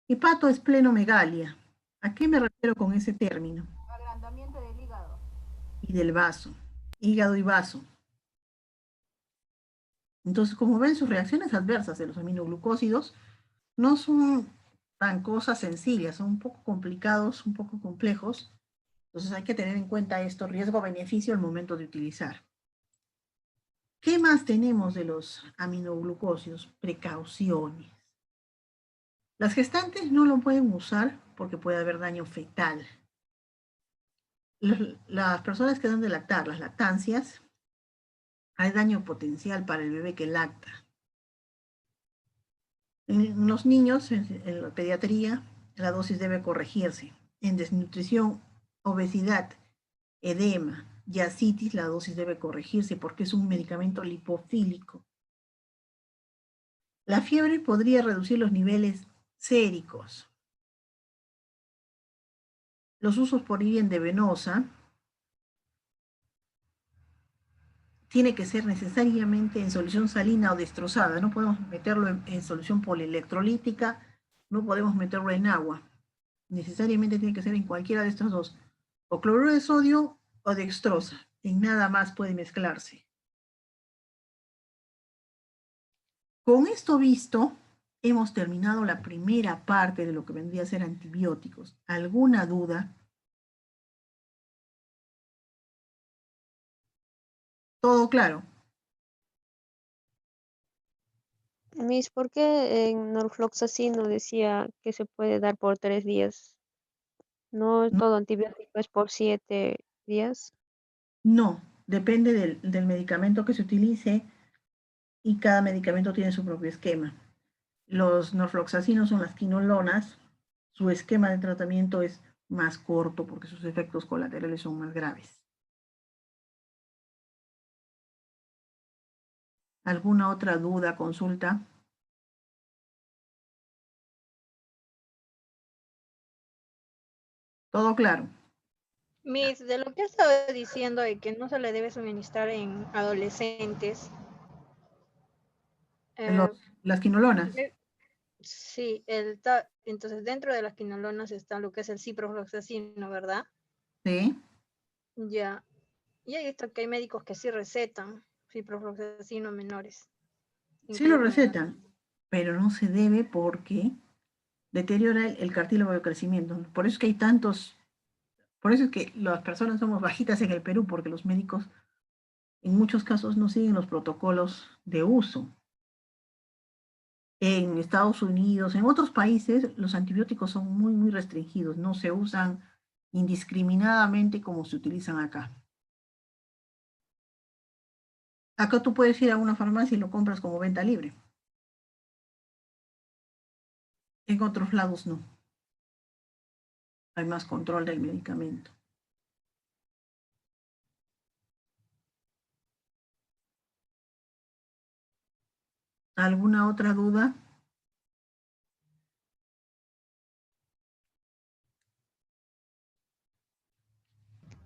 Hepatoesplenomegalia. ¿A qué me refiero con ese término? Agrandamiento del hígado. Y del vaso. Hígado y vaso. Entonces, como ven, sus reacciones adversas de los aminoglucósidos no son tan cosas sencillas, son un poco complicados, un poco complejos. Entonces hay que tener en cuenta esto, riesgo-beneficio al momento de utilizar. ¿Qué más tenemos de los aminoglucósidos? Precauciones. Las gestantes no lo pueden usar porque puede haber daño fetal. Las personas que dan de lactar, las lactancias, hay daño potencial para el bebé que lacta. En los niños, en la pediatría, la dosis debe corregirse. En desnutrición, obesidad, edema y ascitis, la dosis debe corregirse porque es un medicamento lipofílico. La fiebre podría reducir los niveles séricos. Los usos por vía endovenosa tiene que ser necesariamente en solución salina o destrozada. No podemos meterlo en solución polielectrolítica, no podemos meterlo en agua. Necesariamente tiene que ser en cualquiera de estos dos. O cloruro de sodio o dextrosa. En nada más puede mezclarse. Con esto visto, hemos terminado la primera parte de lo que vendría a ser antibióticos. ¿Alguna duda? ¿Todo claro? Miss, ¿por qué en norfloxacino decía que se puede dar por 3 días? ¿No No, todo antibiótico es por 7 días? no, depende del medicamento que se utilice y cada medicamento tiene su propio esquema. Los norfloxacinos son las quinolonas, su esquema de tratamiento es más corto porque sus efectos colaterales son más graves. ¿Alguna otra duda, consulta? ¿Todo claro? Miss, de lo que he estado diciendo de que no se le debe suministrar en adolescentes, Las quinolonas, sí, entonces dentro de las quinolonas está lo que es el ciprofloxacino, ¿verdad? ¿sí? Ya. Y he visto que hay médicos que sí recetan ciprofloxacino menores. Sí lo Incluso menores. recetan, pero no se debe porque deteriora el cartílago de crecimiento. Por eso es que hay tantos, por eso es que las personas somos bajitas en el Perú, porque los médicos en muchos casos no siguen los protocolos de uso. En Estados Unidos, en otros países, los antibióticos son muy, muy restringidos, no se usan indiscriminadamente como se utilizan acá. Acá tú puedes ir a una farmacia y lo compras como venta libre. En otros lados no. Hay más control del medicamento. ¿Alguna otra duda?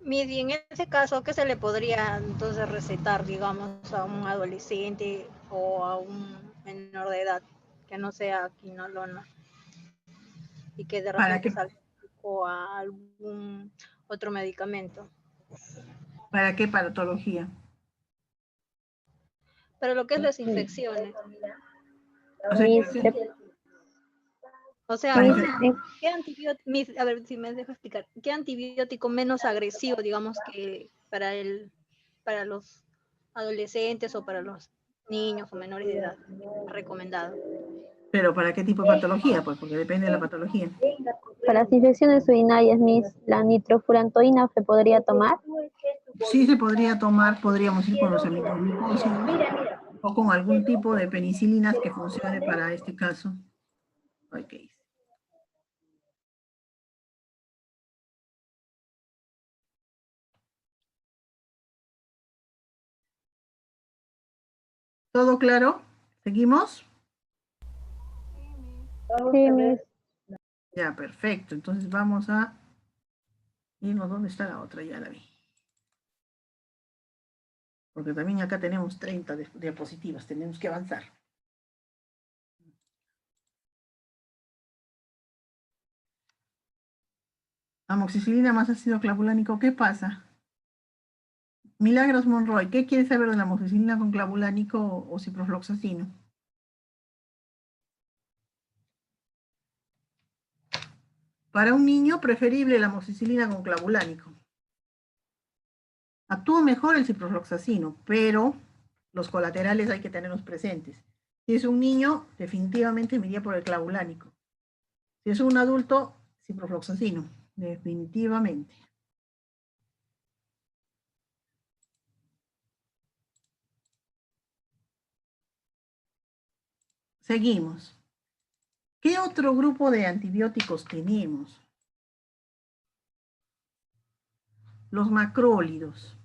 Y en ese caso, ¿qué se le podría entonces recetar, digamos, a un adolescente o a un menor de edad que no sea quinolona y que de ¿Para repente qué, salga a algún otro medicamento? para qué patología? Pero lo que es las infecciones, O sea, Miss, o sea, para Miss, ¿qué antibiótico, a ver si me dejo explicar, qué antibiótico menos agresivo, digamos, que para los adolescentes o para los niños o menores de edad recomendado? pero ¿para qué tipo de patología? Pues porque depende de la patología. para las infecciones urinarias, Miss, la nitrofurantoína se podría tomar. Sí se podría tomar, podríamos ir con los aminoglucósidos o con algún tipo de penicilinas que funcione para este caso. Okay. ¿Todo claro? ¿Seguimos? Sí, Miss. Ya, perfecto. Entonces vamos a irnos. ¿Dónde está la otra? Ya la vi. porque también acá tenemos 30 diapositivas, tenemos que avanzar. Amoxicilina más ácido clavulánico, ¿qué pasa? Milagros Monroy, ¿qué quieres saber de la amoxicilina con clavulánico o ciprofloxacino? Para un niño, preferible la amoxicilina con clavulánico. Actúa mejor el ciprofloxacino, pero los colaterales hay que tenerlos presentes. Si es un niño, definitivamente me iría por el clavulánico. Si es un adulto, ciprofloxacino, definitivamente. Seguimos. ¿Qué otro grupo de antibióticos tenemos? Los macrólidos.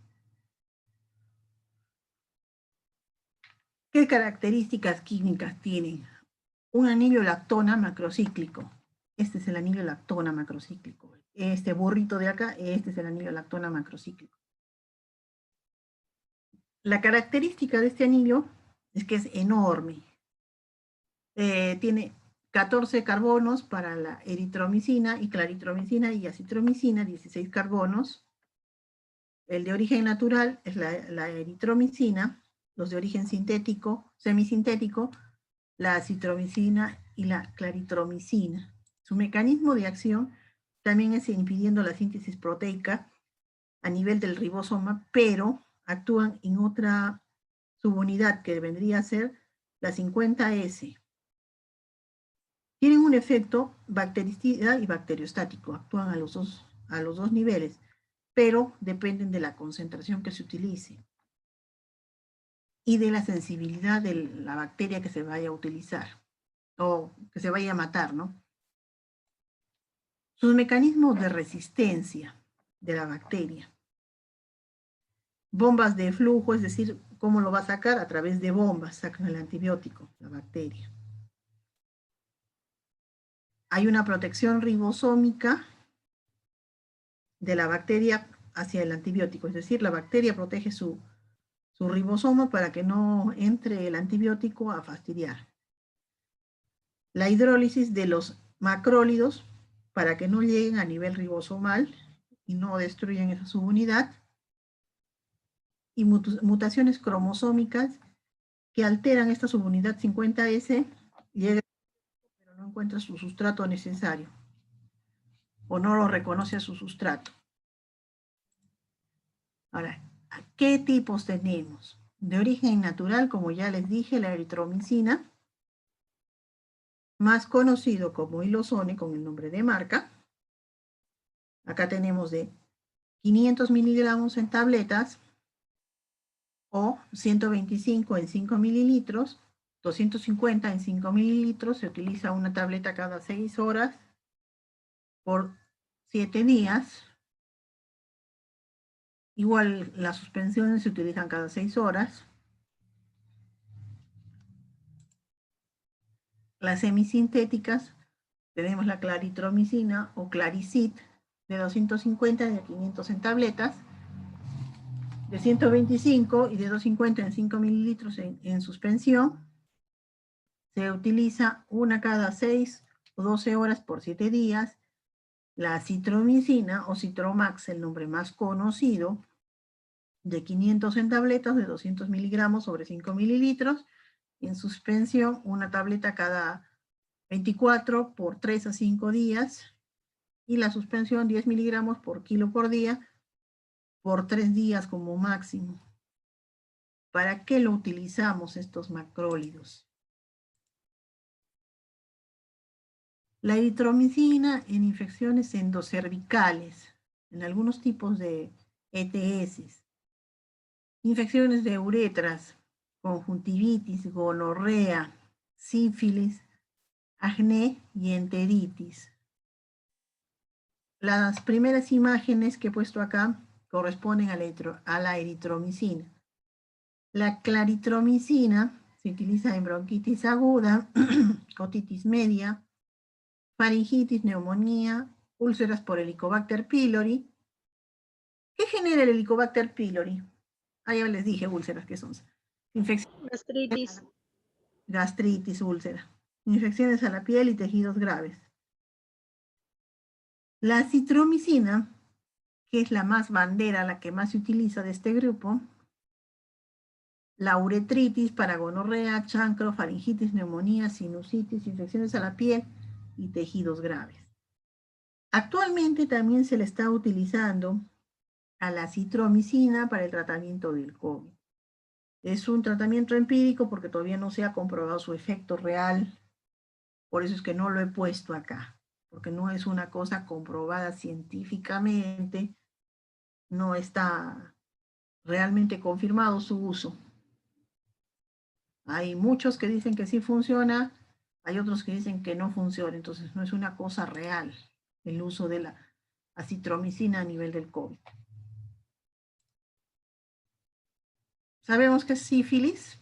¿Qué características químicas tienen? Un anillo lactona macrocíclico. Este es el anillo lactona macrocíclico. Este burrito de acá, este es el anillo lactona macrocíclico. La característica de este anillo es que es enorme. Tiene 14 carbonos para la eritromicina y claritromicina y acitromicina, 16 carbonos. El de origen natural es la eritromicina, los de origen sintético, semisintético, la acitromicina y la claritromicina. Su mecanismo de acción también es impidiendo la síntesis proteica a nivel del ribosoma, pero actúan en otra subunidad que vendría a ser la 50S. Tienen un efecto bactericida y bacteriostático, actúan a los dos niveles, pero dependen de la concentración que se utilice y de la sensibilidad de la bacteria que se vaya a utilizar o que se vaya a matar, ¿no? Sus mecanismos de resistencia de la bacteria. Bombas de flujo, es decir, ¿cómo lo va a sacar? A través de bombas, sacan el antibiótico, la bacteria. Hay una protección ribosómica de la bacteria hacia el antibiótico, es decir, la bacteria protege su ribosoma para que no entre el antibiótico a fastidiar. La hidrólisis de los macrólidos para que no lleguen a nivel ribosomal y no destruyan esa subunidad. Y mutaciones cromosómicas que alteran esta subunidad 50S, llega, pero no encuentra su sustrato necesario o no lo reconoce a su sustrato. Ahora, ¿qué tipos tenemos? De origen natural, como ya les dije, la eritromicina, más conocido como Hilosone con el nombre de marca. Acá tenemos de 500 miligramos en tabletas o 125 en 5 mililitros, 250 en 5 mililitros, se utiliza una tableta cada 6 horas por 7 días. Igual las suspensiones se utilizan cada 6 horas. Las semisintéticas, tenemos la claritromicina o Claricit de 250 y de 500 en tabletas, de 125 y de 250 en 5 mililitros en suspensión. Se utiliza una cada 6 o 12 horas por 7 días. La citromicina o Citromax, el nombre más conocido, de 500 en tabletas, de 200 miligramos sobre 5 mililitros. En suspensión, una tableta cada 24 por 3 a 5 días. Y la suspensión 10 miligramos por kilo por día, por 3 días como máximo. ¿Para qué lo utilizamos estos macrólidos? La eritromicina en infecciones endocervicales, en algunos tipos de ETS, infecciones de uretras, conjuntivitis, gonorrea, sífilis, acné y enteritis. Las primeras imágenes que he puesto acá corresponden a la eritromicina. La claritromicina se utiliza en bronquitis aguda, otitis media, faringitis, neumonía, úlceras por Helicobacter pylori. ¿Qué genera el Helicobacter pylori? ya les dije úlceras, ¿qué son? Infecciones, Gastritis. gastritis, úlcera. Infecciones a la piel y tejidos graves. La citromicina, que es la más bandera, la que más se utiliza de este grupo, la uretritis para gonorrea, chancro, faringitis, neumonía, sinusitis, infecciones a la piel y tejidos graves. Actualmente también se le está utilizando a la citromicina para el tratamiento del COVID. Es un tratamiento empírico porque todavía no se ha comprobado su efecto real, por eso es que no lo he puesto acá, porque no es una cosa comprobada científicamente, no está realmente confirmado su uso. Hay muchos que dicen que sí funciona, hay otros que dicen que no funciona, entonces no es una cosa real el uso de la acitromicina a nivel del COVID. ¿Sabemos que es sífilis?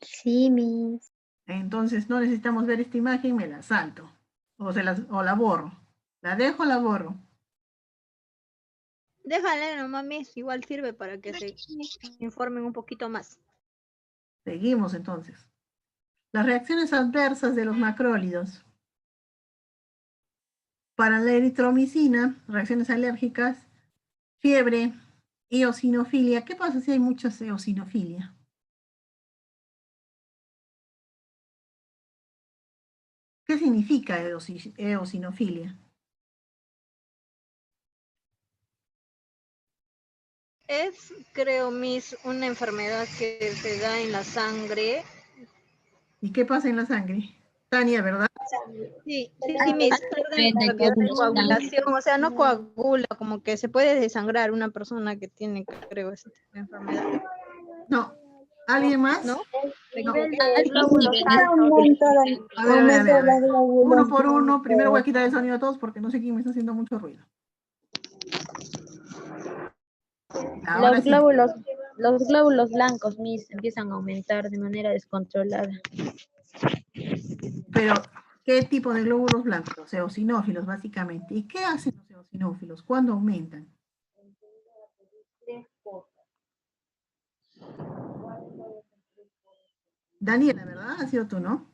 Sí, Miss. Entonces no necesitamos ver esta imagen, me la salto. O la borro. ¿La dejo o la borro? Déjale nomás, Miss, igual sirve para que se informen un poquito más. Seguimos entonces. Las reacciones adversas de los macrólidos. Para la eritromicina, reacciones alérgicas, fiebre, eosinofilia. ¿Qué pasa si hay mucha eosinofilia? ¿Qué significa eosinofilia? Es, creo, Miss, una enfermedad que se da en la sangre. ¿Y qué pasa en la sangre? Tania, ¿verdad? Sí, Miss, pierde la cantidad de coagulación, o sea, no coagula, como que se puede desangrar una persona que tiene, creo, esa enfermedad. No. ¿Alguien más? ¿No? No. A ver. Uno por uno. Primero voy a quitar el sonido a todos porque no sé quién me está haciendo mucho ruido. Ahora sí. Los glóbulos blancos, Miss, empiezan a aumentar de manera descontrolada. Pero, ¿qué tipo de glóbulos blancos? Los eosinófilos, básicamente. ¿Y qué hacen los eosinófilos? ¿Cuándo aumentan? Daniela, ¿verdad? Ha sido tú, ¿no?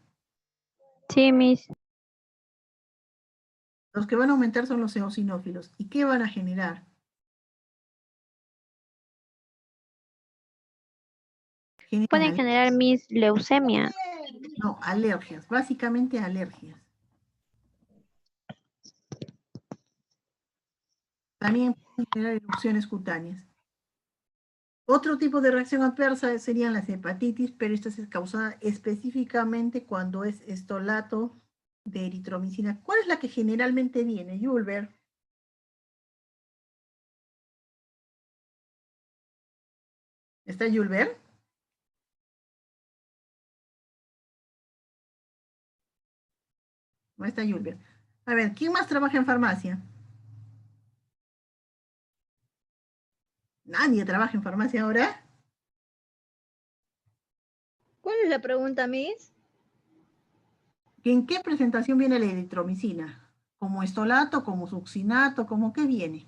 Sí, Miss. Los que van a aumentar son los eosinófilos. ¿Y qué van a generar? Pueden generar, Miss, leucemia. No, alergias. Básicamente alergias. También pueden generar erupciones cutáneas. Otro tipo de reacción adversa serían las hepatitis, pero esta es causada específicamente cuando es estolato de eritromicina. ¿Cuál es la que generalmente viene, Julber? ¿Está Julber? No está Julber. A ver, ¿quién más trabaja en farmacia? ¿Nadie trabaja en farmacia ahora? ¿Cuál es la pregunta, Miss? ¿En qué presentación viene la eritromicina? ¿Como estolato, como succinato, como qué viene?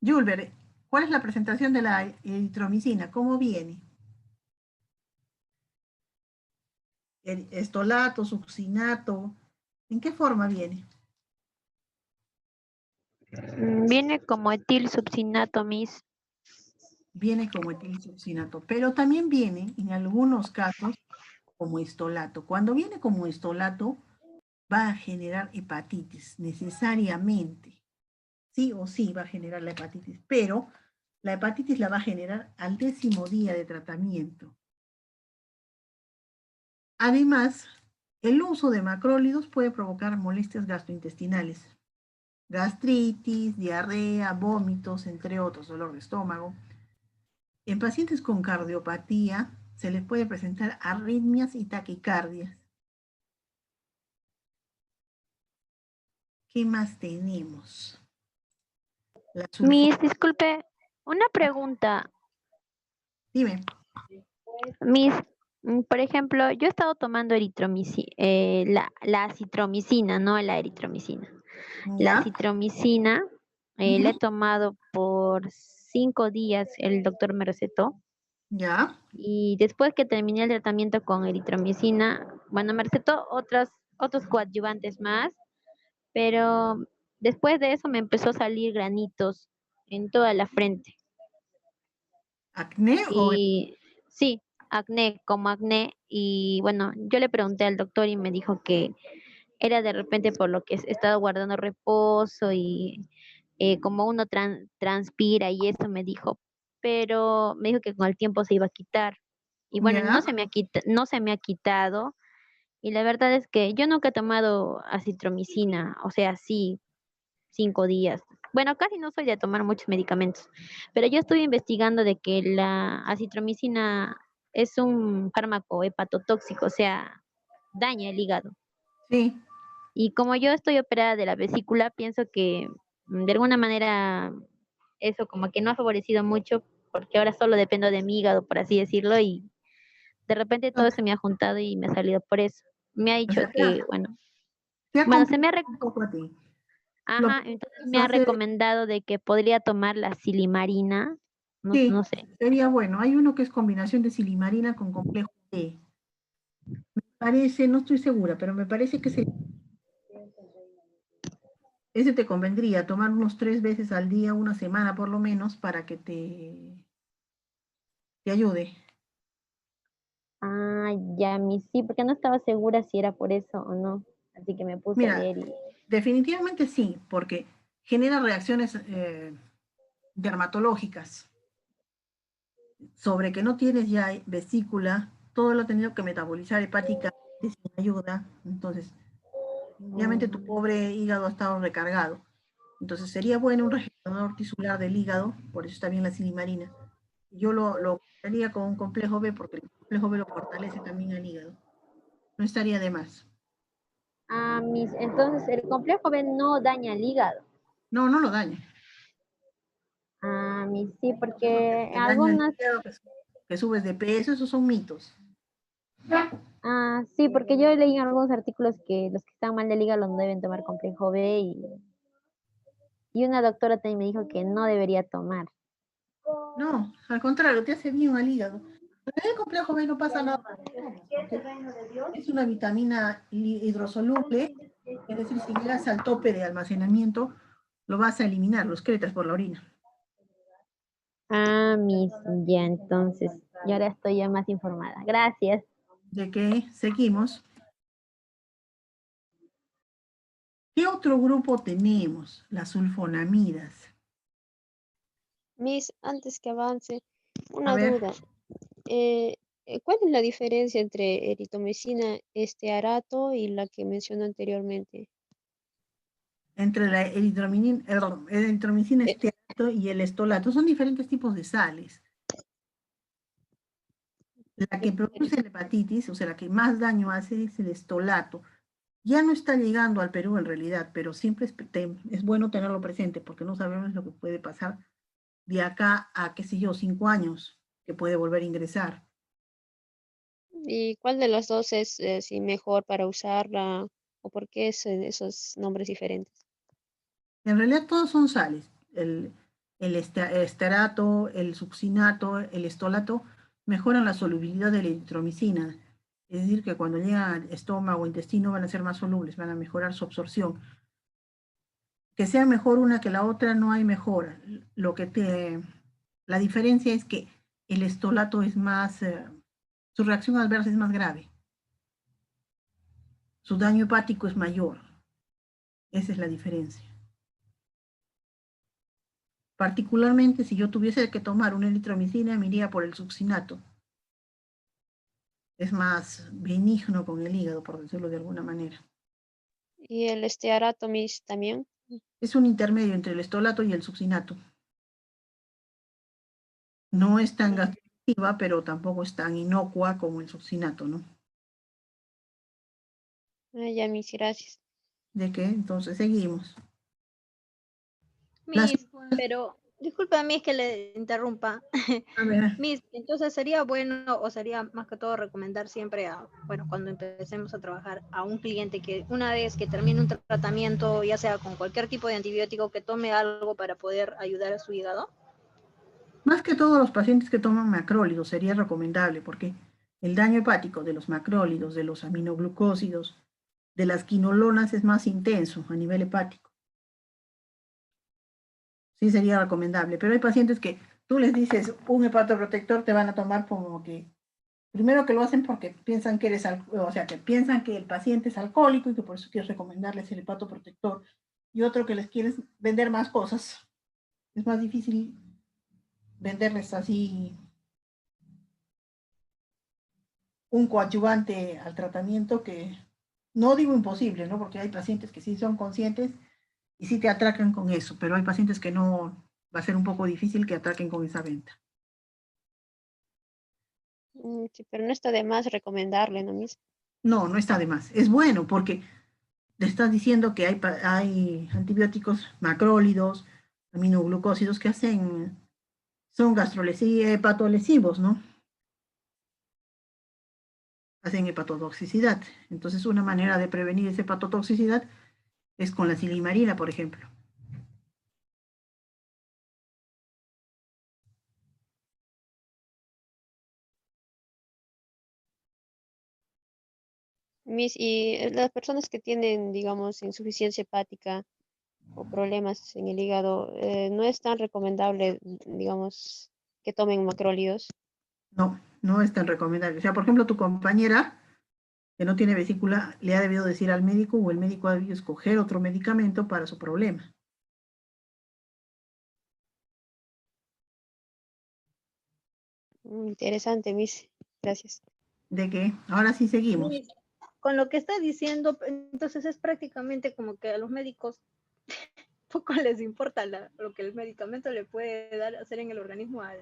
Julber, ¿cuál es la presentación de la eritromicina? ¿Cómo viene? Estolato, succinato, ¿en qué forma viene? Viene como etilsuccinato, Miss. Viene como etilsuccinato, pero también viene en algunos casos como estolato. Cuando viene como estolato, va a generar hepatitis, necesariamente. Sí o sí va a generar la hepatitis, pero la hepatitis la va a generar al 10º día de tratamiento. Además, el uso de macrólidos puede provocar molestias gastrointestinales, gastritis, diarrea, vómitos, entre otros, dolor de estómago. En pacientes con cardiopatía se les puede presentar arritmias y taquicardias. ¿Qué más tenemos? Miss, disculpe, una pregunta. Dime. Miss, Por ejemplo, yo he estado tomando la acitromicina, no la eritromicina. La ¿Ya? acitromicina la he Ujú. tomado por 5 días, el doctor me recetó. ¿Ya? Y después que terminé el tratamiento con eritromicina, bueno, me recetó otros coadyuvantes más, pero después de eso me empezó a salir granitos en toda la frente. ¿Acné o...? Y sí, acné, como acné. Y bueno, yo le pregunté al doctor y me dijo que era de repente por lo que he estado guardando reposo y como uno transpira y eso me dijo, pero me dijo que con el tiempo se iba a quitar. Y bueno, ¿Ya? no se me ha quitado. Y la verdad es que yo nunca he tomado acitromicina, o sea, sí, 5 días. Bueno, casi no soy de tomar muchos medicamentos, pero yo estuve investigando de que la acitromicina es un fármaco hepatotóxico, o sea, daña el hígado. Sí. Y como yo estoy operada de la vesícula, pienso que de alguna manera eso como que no ha favorecido mucho, porque ahora solo dependo de mi hígado, por así decirlo, y de repente todo se me ha juntado y me ha salido por eso. Me ha O dicho sea, que, te ha bueno, se me ha, complicado un poco a ti. Lo ajá, que entonces puedes me ha hacer es, recomendado de que podría tomar la silimarina, no, sí, no sé. sería bueno. Hay uno que es combinación de silimarina con complejo B. Parece, no estoy segura, pero me parece que ese te convendría tomar unos 3 veces al día, una semana por lo menos, para que te ayude. Ah, ya, sí, porque no estaba segura si era por eso o no. Así que me puse a Mira, leer y... definitivamente sí, porque genera reacciones dermatológicas. Sobre que no tienes ya vesícula, todo lo ha tenido que metabolizar hepáticamente sin ayuda. Entonces, obviamente tu Mm, pobre hígado ha estado recargado. Entonces sería bueno un regenerador tisular del hígado, por eso está bien la silimarina. Yo lo haría con un complejo B porque el complejo B lo fortalece también al hígado. No estaría de más. entonces el complejo B no daña el hígado. No, no lo daña. Sí, Eso porque que daña el algunas... hígado, que subes de peso, esos son mitos. Sí, porque yo leí en algunos artículos que los que están mal del hígado no deben tomar complejo B y una doctora también me dijo que no debería tomar. No, al contrario, te hace bien al hígado. El complejo B no pasa nada, porque es una vitamina hidrosoluble, es decir, si llegas al tope de almacenamiento, lo vas a eliminar, lo excretas por la orina. Ya, entonces, y ahora estoy ya más informada. Gracias. De que seguimos. ¿Qué otro grupo tenemos? Las sulfonamidas. Miss, antes que avance, A una ver, duda. Eh, ¿Cuál es la diferencia entre eritromicina estearato y la que mencioné anteriormente? entre la eritromicina Eh, estearato y el estolato, son diferentes tipos de sales. La que produce la hepatitis, o sea, la que más daño hace es el estolato. Ya no está llegando al Perú en realidad, pero siempre es bueno tenerlo presente porque no sabemos lo que puede pasar de acá a, qué sé yo, 5 años, que puede volver a ingresar. ¿Y cuál de las dos es sí, mejor para usarla o por qué esos nombres diferentes? En realidad todos son sales. El esterato, el succinato, el estolato mejoran la solubilidad de la eritromicina. Es decir, que cuando llega al estómago o intestino van a ser más solubles, van a mejorar su absorción. Que sea mejor una que la otra no hay mejora. La diferencia es que el estolato es más, su reacción adversa es más grave, su daño hepático es mayor. Esa es la diferencia. Particularmente si yo tuviese que tomar una eritromicina, me iría por el succinato. Es más benigno con el hígado, por decirlo de alguna manera. ¿Y el estearato, Miss, también? Es un intermedio entre el estolato y el succinato. No es tan gastroactiva, pero tampoco es tan inocua como el succinato, ¿no? Ya, Miss, gracias. ¿De qué? Entonces seguimos. Las Miss, pero Disculpe a mí que le interrumpa. A ver, Miss, entonces sería bueno o sería más que todo recomendar siempre cuando empecemos a trabajar a un cliente que una vez que termine un tratamiento, ya sea con cualquier tipo de antibiótico, que tome algo para poder ayudar a su hígado. más que todos los pacientes que toman macrólidos sería recomendable porque el daño hepático de los macrólidos, de los aminoglucósidos, de las quinolonas es más intenso a nivel hepático. Sí sería recomendable, pero hay pacientes que tú les dices un hepatoprotector, te van a tomar como que, primero que lo hacen porque piensan que o sea, que piensan que el paciente es alcohólico y que por eso quieres recomendarles el hepatoprotector, y otro que les quieres vender más cosas. Es más difícil venderles así un coadyuvante al tratamiento que, no digo imposible, ¿no? Porque hay pacientes que sí son conscientes y sí te atracan con eso, pero hay pacientes que no, va a ser un poco difícil que atraquen con esa venta. Sí, pero no está de más recomendarle, ¿no, Miss? No, no está de más. Es bueno porque le estás diciendo que hay antibióticos macrólidos, aminoglucósidos que son hepatolesivos, ¿no? Hacen hepatotoxicidad. Entonces, una manera de prevenir esa hepatotoxicidad es con la silimarina, por ejemplo. Miss, y las personas que tienen, digamos, insuficiencia hepática o problemas en el hígado, no es tan recomendable, digamos, que tomen macrólidos. No, no es tan recomendable. O sea, por ejemplo, tu compañera que no tiene vesícula le ha debido decir al médico o el médico ha debido escoger otro medicamento para su problema. Interesante, Miss. Gracias. De que ahora sí seguimos. Miss, con lo que está diciendo, entonces es prácticamente como que a los médicos poco les importa lo que el medicamento le puede hacer en el organismo al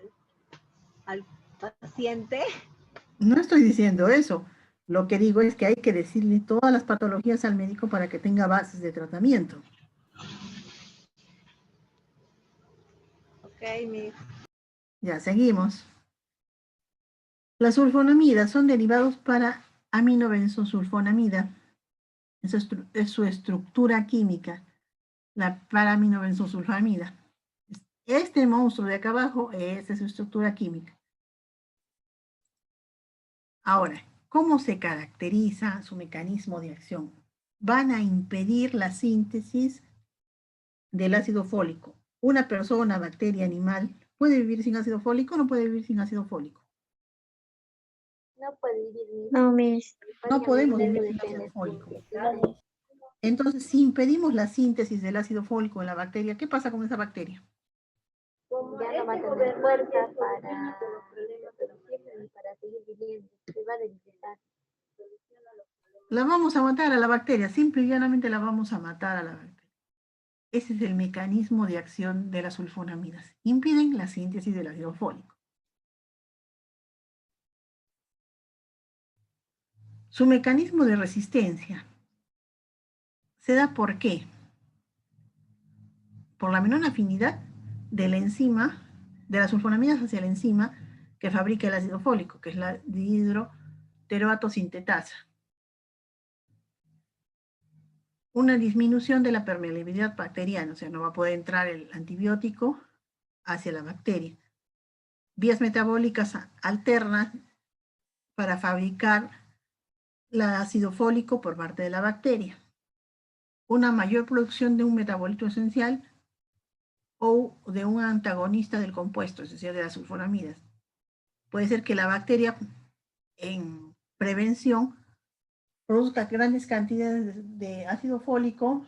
paciente. No estoy diciendo eso. Lo que digo es que hay que decirle todas las patologías al médico para que tenga bases de tratamiento. Ok, Miss. Ya, seguimos. Las sulfonamidas son derivados para aminobenzosulfonamida. Esa es su estructura química, la para-aminobenzosulfonamida. Este monstruo de acá abajo, esa es su estructura química. Ahora, ¿cómo se caracteriza su mecanismo de acción? Van a impedir la síntesis del ácido fólico. Una persona, bacteria, animal, ¿puede vivir sin ácido fólico o no puede vivir sin ácido fólico? No puede vivir. No, Miss. No podemos vivir sin ácido Depende. fólico. Entonces, si impedimos la síntesis del ácido fólico en la bacteria, ¿qué pasa con esa bacteria? Ya no va a tener fuerza para seguir viviendo. Se va a debilitar. La vamos a matar a la bacteria, simple y llanamente la vamos a matar a la bacteria. Ese es el mecanismo de acción de las sulfonamidas. Impiden la síntesis del ácido fólico. Su mecanismo de resistencia se da ¿por qué? Por la menor afinidad de la enzima, de las sulfonamidas hacia la enzima que fabrica el ácido fólico, que es la dihidroteroatosintetasa. Una disminución de la permeabilidad bacteriana, o sea, no va a poder entrar el antibiótico hacia la bacteria. Vías metabólicas alternas para fabricar el ácido fólico por parte de la bacteria. Una mayor producción de un metabolito esencial o de un antagonista del compuesto, es decir, de las sulfonamidas. Puede ser que la bacteria en prevención produzca grandes cantidades de ácido fólico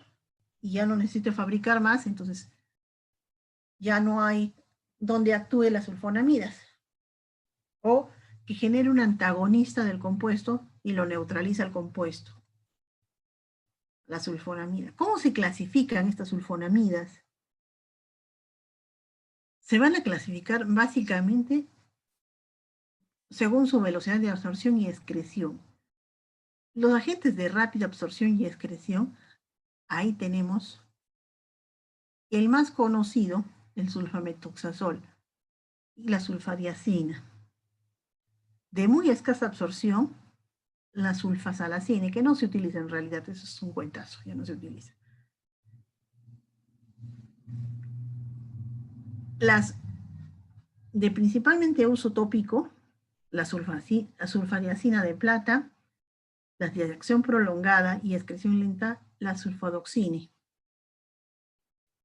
y ya no necesite fabricar más, entonces ya no hay donde actúe las sulfonamidas. O que genere un antagonista del compuesto y lo neutraliza el compuesto. La sulfonamida. ¿Cómo se clasifican estas sulfonamidas? Se van a clasificar básicamente según su velocidad de absorción y excreción. Los agentes de rápida absorción y excreción, ahí tenemos el más conocido, el sulfametoxazol y la sulfadiazina. De muy escasa absorción, la sulfasalacina, que no se utiliza en realidad, eso es un cuentazo, ya no se utiliza. Las de principalmente uso tópico, la sulfadiazina de plata, la de acción prolongada y excreción lenta, la sulfadoxina.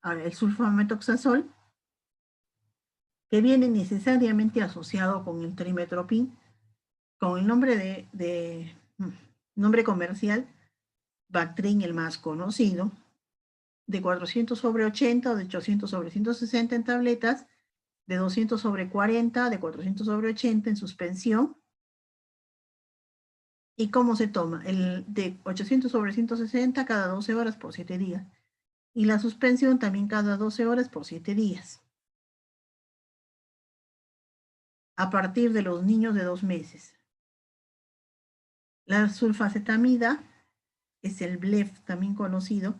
Ahora, el sulfametoxazol, que viene necesariamente asociado con el trimethoprim, con el nombre nombre comercial, Bactrim, el más conocido, de 400/80 o de 800/160 en tabletas, de 200/40, de 400/80 en suspensión. ¿Y cómo se toma? El de 800/160 cada 12 horas por 7 días. Y la suspensión también cada 12 horas por 7 días. A partir de los niños de 2 meses. La sulfacetamida es el Blef, también conocido.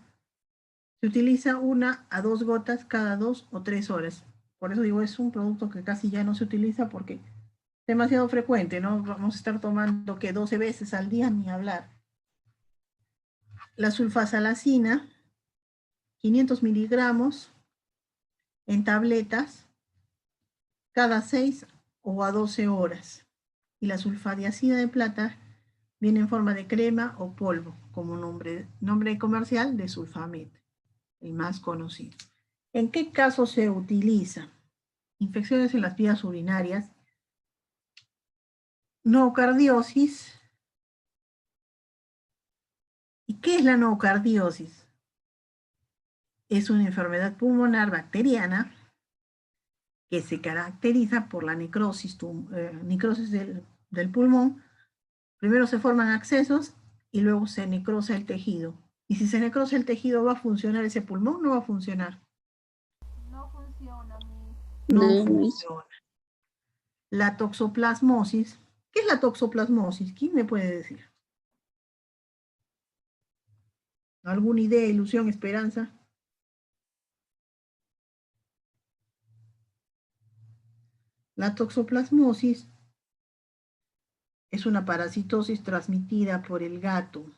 Se utiliza 1 a 2 gotas cada 2 o 3 horas. Por eso digo, es un producto que casi ya no se utiliza porque es demasiado frecuente, ¿no? Vamos a estar tomando que 12 veces al día, ni hablar. La sulfasalacina, 500 miligramos en tabletas cada 6 o a 12 horas. Y la sulfadiazina de plata viene en forma de crema o polvo, como nombre comercial de Sulfamed, el más conocido. ¿En qué caso se utiliza? Infecciones en las vías urinarias, noocardiosis. ¿Y qué es la noocardiosis? Es una enfermedad pulmonar bacteriana que se caracteriza por la necrosis del pulmón. Primero se forman abscesos y luego se necrosa el tejido. Y si se necrosa el tejido, ¿va a funcionar ese pulmón? No va a funcionar. No funciona, No funciona. La toxoplasmosis. ¿Qué es la toxoplasmosis? ¿Quién me puede decir? ¿Alguna idea, ilusión, esperanza? La toxoplasmosis es una parasitosis transmitida por el gato.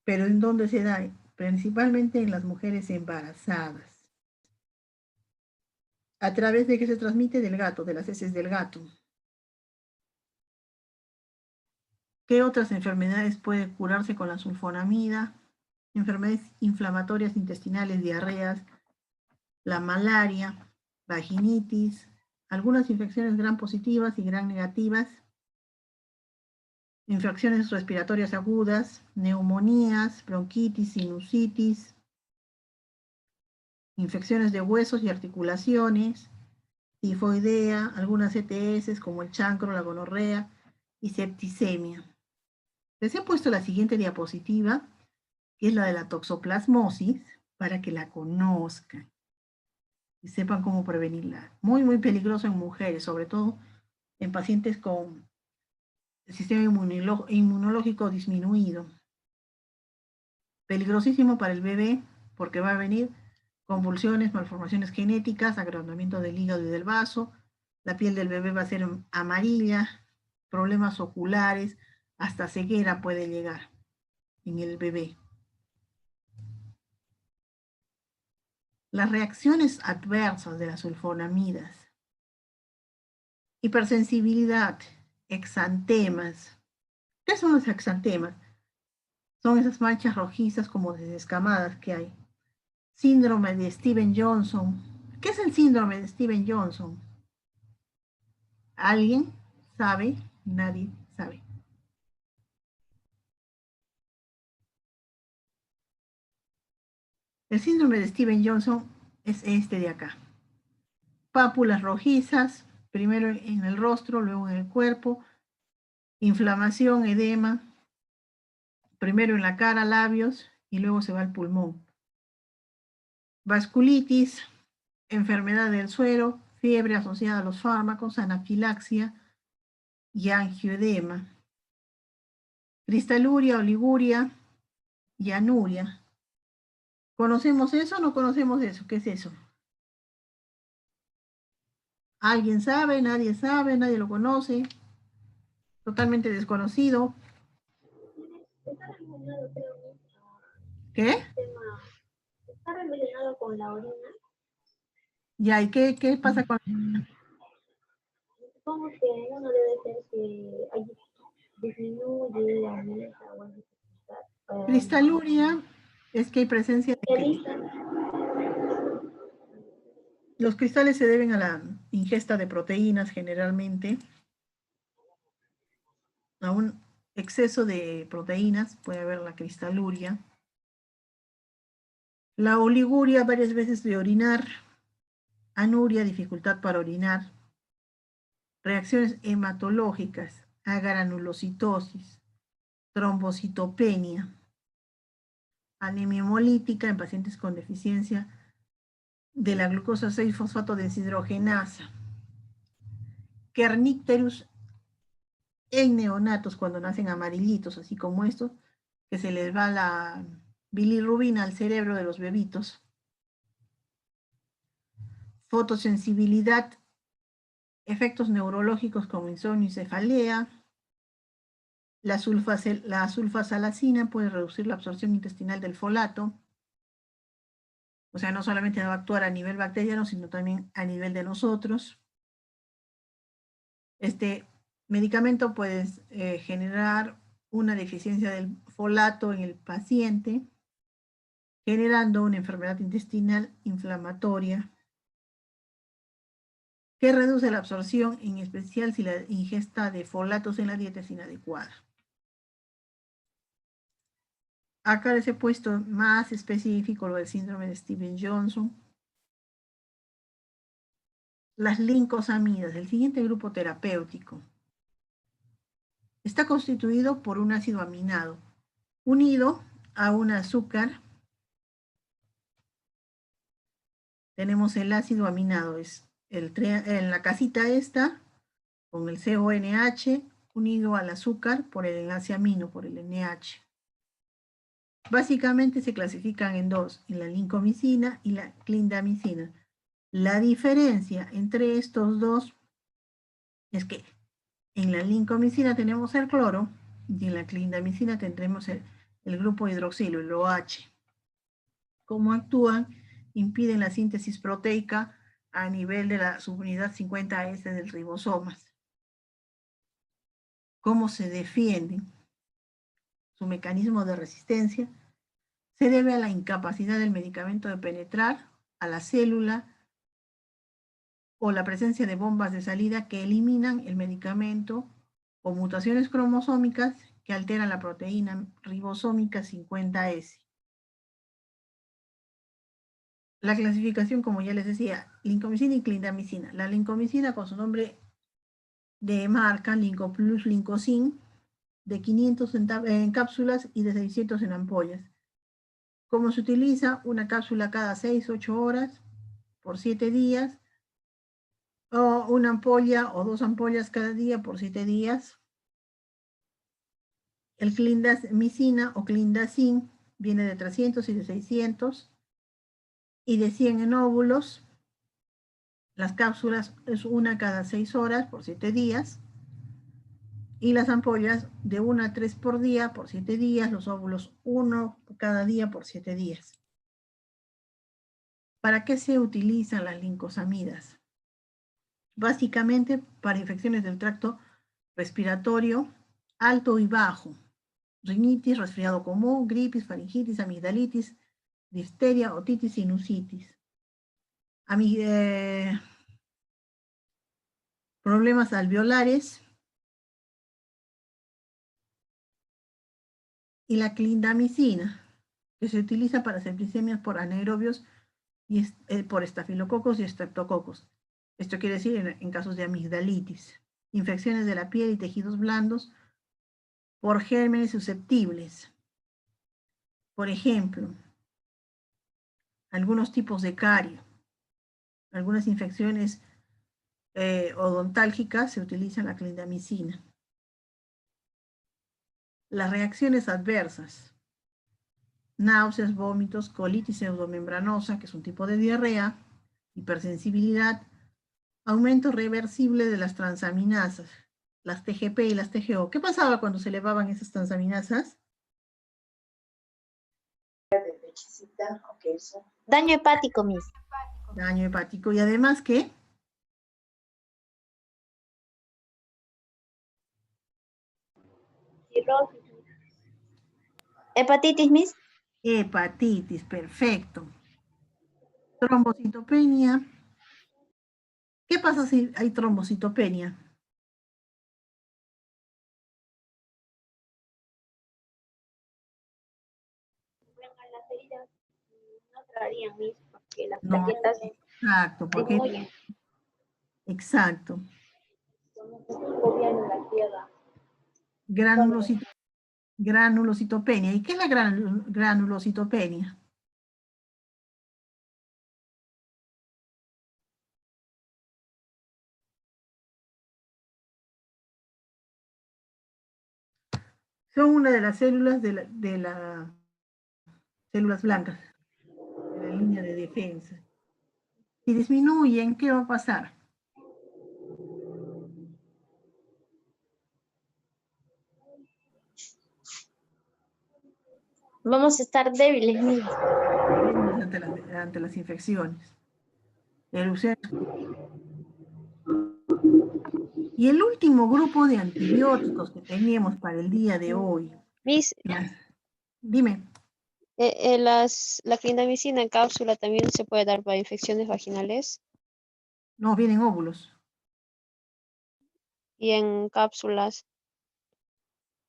¿Pero en dónde se da? Principalmente en las mujeres embarazadas. ¿A través de qué se transmite? Del gato, de las heces del gato. ¿Qué otras enfermedades puede curarse con la sulfonamida? Enfermedades inflamatorias intestinales, diarreas, la malaria, vaginitis, algunas infecciones gram positivas y gram negativas, infecciones respiratorias agudas, neumonías, bronquitis, sinusitis, infecciones de huesos y articulaciones, tifoidea, algunas ETS como el chancro, la gonorrea y septicemia. Les he puesto la siguiente diapositiva, que es la de la toxoplasmosis, para que la conozcan y sepan cómo prevenirla. Muy, muy peligroso en mujeres, sobre todo en pacientes con el sistema inmunológico disminuido. Peligrosísimo para el bebé porque va a venir convulsiones, malformaciones genéticas, agrandamiento del hígado y del vaso, la piel del bebé va a ser amarilla, problemas oculares, hasta ceguera puede llegar en el bebé. Las reacciones adversas de las sulfonamidas: hipersensibilidad, exantemas. ¿Qué son los exantemas? Son esas manchas rojizas como desescamadas que hay. Síndrome de Stevens-Johnson. ¿Qué es el síndrome de Stevens-Johnson? ¿Alguien sabe? Nadie sabe. El síndrome de Stevens-Johnson es este de acá. Pápulas rojizas, primero en el rostro, luego en el cuerpo, inflamación, edema, primero en la cara, labios, y luego se va al pulmón. Vasculitis, enfermedad del suero, fiebre asociada a los fármacos, anafilaxia y angioedema. Cristaluria, oliguria y anuria. ¿Conocemos eso o no conocemos eso? ¿Qué es eso? ¿Alguien sabe? Nadie lo conoce. Totalmente desconocido. Está relacionado, creo, ¿Qué? está relacionado con la orina. Ya, ¿y qué pasa con Supongo que uno debe ser que disminuye, aumenta o algo así. cristaluria? Es que hay presencia de los cristales se deben a la ingesta de proteínas generalmente, a un exceso de proteínas, puede haber la cristaluria. La oliguria, varias veces de orinar, anuria, dificultad para orinar, reacciones hematológicas, agranulocitosis, trombocitopenia, anemia hemolítica en pacientes con deficiencia de la glucosa 6-fosfato deshidrogenasa, Kernicterus en neonatos cuando nacen amarillitos, así como estos, que se les va la bilirrubina al cerebro de los bebitos. Fotosensibilidad, efectos neurológicos como insomnio y cefalea. La sulfasalacina puede reducir la absorción intestinal del folato. O sea, no solamente va a actuar a nivel bacteriano, sino también a nivel de nosotros. Este medicamento puede generar una deficiencia del folato en el paciente, generando una enfermedad intestinal inflamatoria que reduce la absorción, en especial si la ingesta de folatos en la dieta es inadecuada. Acá les he puesto más específico lo del síndrome de Stevens-Johnson. Las lincosamidas, el siguiente grupo terapéutico, está constituido por un ácido aminado unido a un azúcar. Tenemos el ácido aminado, es en la casita esta, con el CONH unido al azúcar por el enlace amino, por el NH. Básicamente se clasifican en dos, en la lincomicina y la clindamicina. La diferencia entre estos dos es que en la lincomicina tenemos el cloro y en la clindamicina tendremos el grupo hidroxilo, el OH. ¿Cómo actúan? Impiden la síntesis proteica a nivel de la subunidad 50S del ribosomas. ¿Cómo se defienden? Su mecanismo de resistencia se debe a la incapacidad del medicamento de penetrar a la célula o la presencia de bombas de salida que eliminan el medicamento o mutaciones cromosómicas que alteran la proteína ribosómica 50S. La clasificación, como ya les decía, lincomicina y clindamicina. La lincomicina con su nombre de marca, Lincoplus Lincocin, de 500 en cápsulas y de 600 en ampollas. ¿Cómo se utiliza? Una cápsula cada 6-8 horas por 7 días, o una ampolla o 2 ampollas cada día por 7 días. El clindamicina o clindacin viene de 300 y de 600 y de 100 en óvulos. Las cápsulas es una cada 6 horas por 7 días. Y las ampollas de 1 a 3 por día por 7 días, los óvulos 1 cada día por 7 días. ¿Para qué se utilizan las lincosamidas? Básicamente para infecciones del tracto respiratorio alto y bajo, rinitis, resfriado común, gripis, faringitis, amigdalitis, difteria, otitis, sinusitis. Problemas alveolares. Y la clindamicina, que se utiliza para septicemias por anaerobios y por estafilococos y estreptococos. Esto quiere decir en casos de amigdalitis, infecciones de la piel y tejidos blandos por gérmenes susceptibles. Por ejemplo, algunos tipos de cario, algunas infecciones odontálgicas se utiliza la clindamicina. Las reacciones adversas, náuseas, vómitos, colitis pseudomembranosa, que es un tipo de diarrea, hipersensibilidad, aumento reversible de las transaminasas, las TGP y las TGO. ¿Qué pasaba cuando se elevaban esas transaminasas? Daño hepático, Miss. Daño hepático. ¿Y además qué? Hepatitis, Miss. Hepatitis, perfecto. Trombocitopenia. ¿Qué pasa si hay trombocitopenia? Las heridas no traerían, Miss, porque las No, plaquetas exacto, porque disminuyen. exacto. Gobierno la tierra. Granulocitopenia. ¿Y qué es la granulocitopenia? Son una de las células de las células blancas, de la línea de defensa. Si disminuyen, ¿qué va a pasar? Vamos a estar débiles, Miss. Ante las infecciones. Erupciones. Y el último grupo de antibióticos que teníamos para el día de hoy. Miss, Dime. la clindamicina en cápsula también se puede dar para infecciones vaginales No, vienen óvulos. y en cápsulas.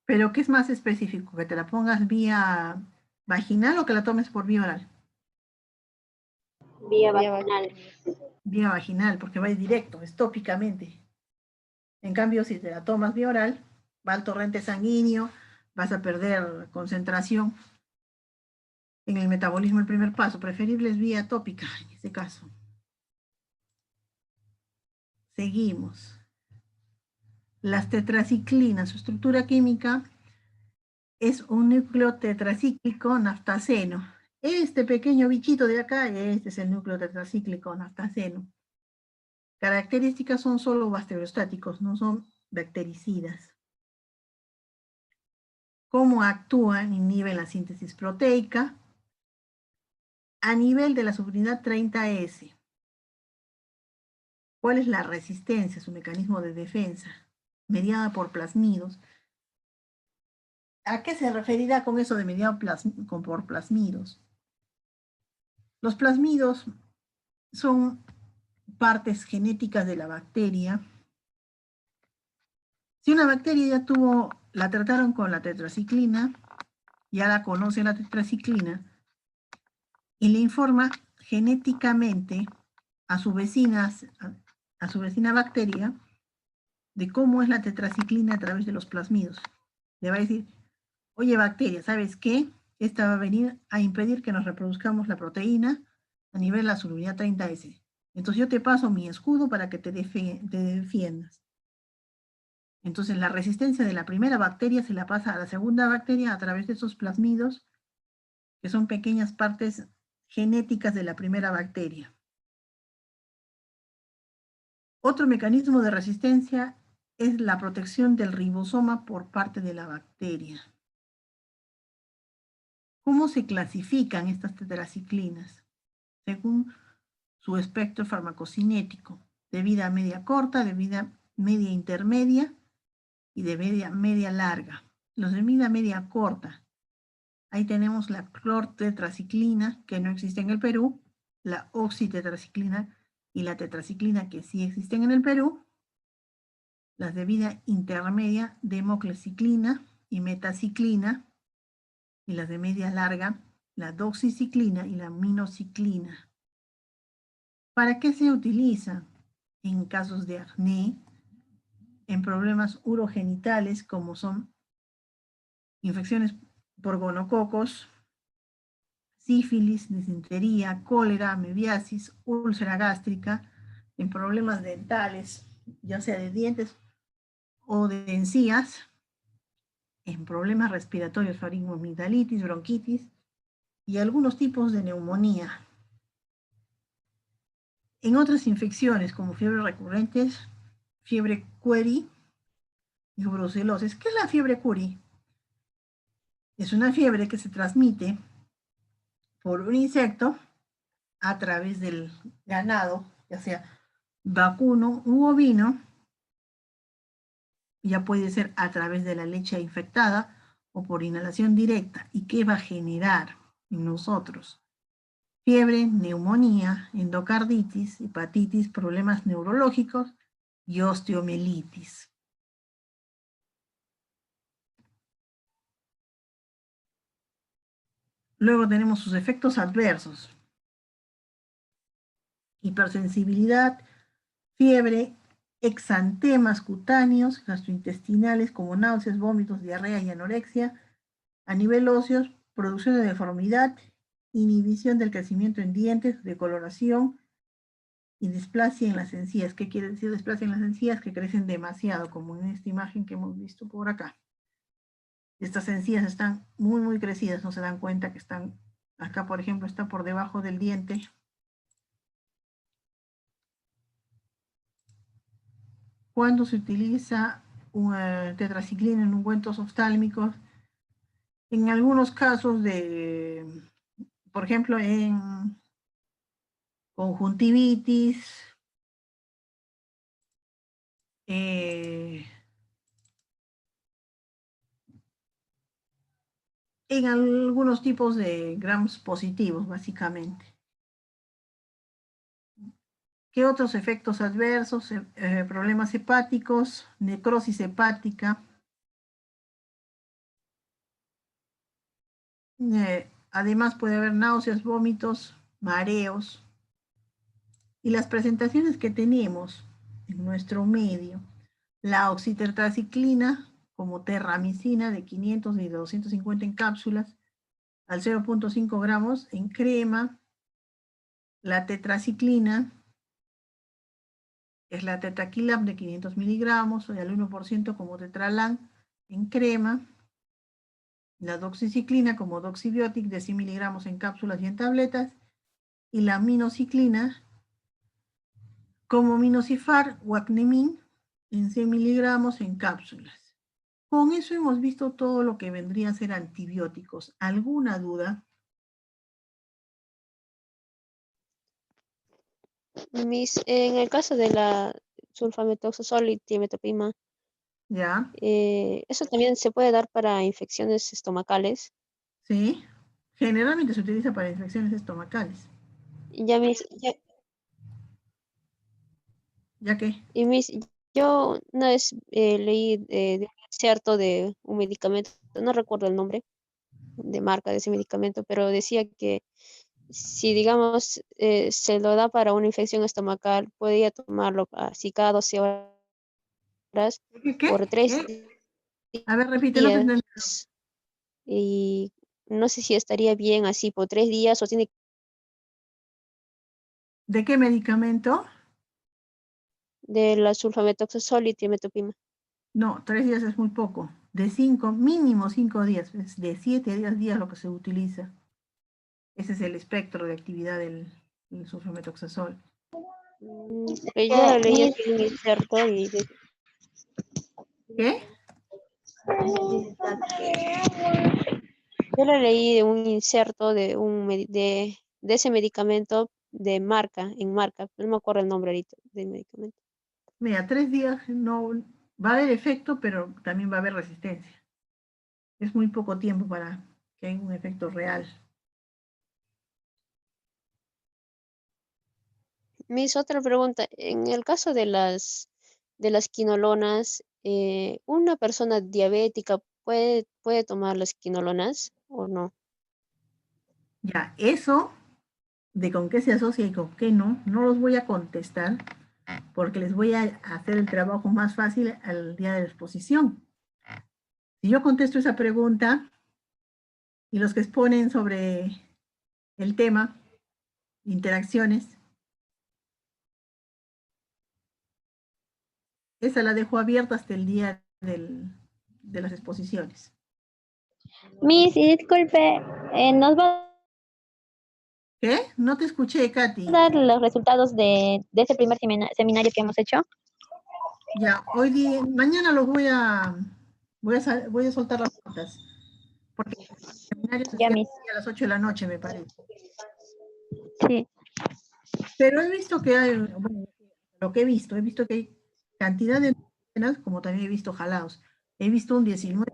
Pero ¿qué es más específico? ¿Que te la pongas vía vaginal o que la tomes por vía oral? Vía Vía vaginal. Vía vaginal, porque va directo, es tópicamente. En cambio, si te la tomas vía oral, va al torrente sanguíneo, vas a perder concentración en el metabolismo, el primer paso. Preferible es vía tópica en este caso. Seguimos. Las tetraciclinas, su estructura química es un núcleo tetracíclico naftaceno. Este pequeño bichito de acá, este es el núcleo tetracíclico naftaceno. Características son solo bacteriostáticos, no son bactericidas. ¿Cómo actúan? Inhiben la síntesis proteica a nivel de la subunidad 30S. ¿Cuál es la resistencia? Su mecanismo de defensa, mediada por plasmidos. ¿A qué se referirá con eso de mediado por plasmidos? Los plasmidos son partes genéticas de la bacteria. Si una bacteria ya la trataron con la tetraciclina, ya la conoce la tetraciclina, y le informa genéticamente a su vecina bacteria de cómo es la tetraciclina a través de los plasmidos. Le va a decir, oye bacteria, ¿sabes qué? Esta va a venir a impedir que nos reproduzcamos la proteína a nivel de la solubilidad 30S. Entonces yo te paso mi escudo para que te defiendas. Entonces la resistencia de la primera bacteria se la pasa a la segunda bacteria a través de esos plasmidos, que son pequeñas partes genéticas de la primera bacteria. Otro mecanismo de resistencia es la protección del ribosoma por parte de la bacteria. ¿Cómo se clasifican estas tetraciclinas? Según su espectro farmacocinético, de vida media corta, de vida media intermedia y de media larga. Los de vida media corta, ahí tenemos la clortetraciclina, que no existe en el Perú, la oxitetraciclina y la tetraciclina, que sí existen en el Perú. Las de vida intermedia, democleciclina y metaciclina, y las de media larga, la doxiciclina y la minociclina. ¿Para qué se utiliza? En casos de acné, en problemas urogenitales como son infecciones por gonococos, sífilis, disentería, cólera, amebiasis, úlcera gástrica, en problemas dentales, ya sea de dientes o de encías, en problemas respiratorios, faringoamigdalitis, bronquitis y algunos tipos de neumonía. En otras infecciones como fiebres recurrentes, fiebre Curie y brucelosis. ¿Qué es la fiebre Curie? Es una fiebre que se transmite por un insecto a través del ganado, ya sea vacuno u ovino, ya puede ser a través de la leche infectada o por inhalación directa. ¿Y qué va a generar en nosotros? Fiebre, neumonía, endocarditis, hepatitis, problemas neurológicos y osteomielitis. Luego tenemos sus efectos adversos. Hipersensibilidad, fiebre, exantemas cutáneos, gastrointestinales como náuseas, vómitos, diarrea y anorexia. A nivel óseo, producción de deformidad, inhibición del crecimiento en dientes, decoloración y displasia en las encías. ¿Qué quiere decir displasia en las encías? Que crecen demasiado, como en esta imagen que hemos visto por acá. Estas encías están muy, muy crecidas, no se dan cuenta que están, acá por ejemplo está por debajo del diente. Cuando se utiliza tetraciclina en ungüentos oftálmicos, en algunos casos de, por ejemplo, en conjuntivitis, en algunos tipos de gramos positivos, básicamente. ¿Qué otros efectos adversos? Problemas hepáticos, necrosis hepática. Además puede haber náuseas, vómitos, mareos. Y las presentaciones que tenemos en nuestro medio, la oxitetraciclina como terramicina de 500 y de 250 en cápsulas al 0.5 gramos en crema, la tetraciclina es la tetraquilab de 500 miligramos, o al 1% como tetralan en crema, la doxiciclina como doxibiotic de 100 miligramos en cápsulas y en tabletas, y la minociclina como minocifar o acnemin en 100 miligramos en cápsulas. Con eso hemos visto todo lo que vendría a ser antibióticos. ¿Alguna duda? En el caso de la sulfamethoxazol y timetopima, ¿Ya? eso también se puede dar para infecciones estomacales. ¿Sí? Generalmente se utiliza para infecciones estomacales. Ya ¿Ya qué? yo una vez leí de un inserto de un medicamento, no recuerdo el nombre de marca de ese medicamento, pero decía que si, digamos, se lo da para una infección estomacal, podía tomarlo así cada 12 horas ¿Qué? por 3 A ver, repite, no te entendí. días. Y no sé si estaría bien así por 3 días o tiene ¿De qué medicamento? de la sulfamethoxazol y timetopima. No, 3 días es muy poco. De 5, mínimo 5 días. Es de 7 a 10 días lo que se utiliza. Ese es el espectro de actividad del sulfamethoxazol. Porque yo lo leí así en un inserto y ¿Qué? yo lo leí de un inserto de de ese medicamento de marca, en marca, no me acuerdo el nombre ahorita del medicamento. Mira, 3 días no va a haber efecto, pero también va a haber resistencia. Es muy poco tiempo para que haya un efecto real. Otra pregunta, en el caso de las quinolonas, ¿una persona diabética puede tomar las quinolonas o no? Ya, eso de con qué se asocia y con qué no, no los voy a contestar porque les voy a hacer el trabajo más fácil al día de la exposición. Si yo contesto esa pregunta y los que exponen sobre el tema, interacciones, esa la dejo abierta hasta el día de las exposiciones. Miss, y disculpe, nos va ¿Qué? No te escuché, Katy. Dar los resultados de ese primer seminario que hemos hecho. Ya, mañana los voy a soltar las notas, porque el seminario se Ya, cierra Miss. a las 8 de la noche, me parece. Sí. Pero he visto que hay, bueno, lo que he visto que hay cantidad de escenas, como también he visto jalados. He visto un 19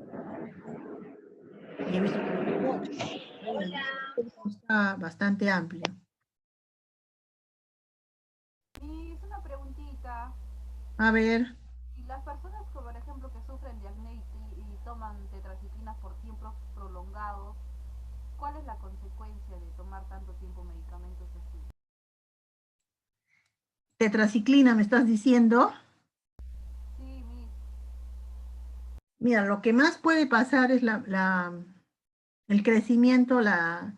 y he visto un 8. Está bastante amplio. Y es una preguntita. A ver, Y las personas que, por ejemplo, que sufren de acné y toman tetraciclinas por tiempos prolongados, ¿cuál es la consecuencia de tomar tanto tiempo medicamentos así? tetraciclina, ¿me estás diciendo? Sí, Miss. Mira, lo que más puede pasar es el crecimiento, la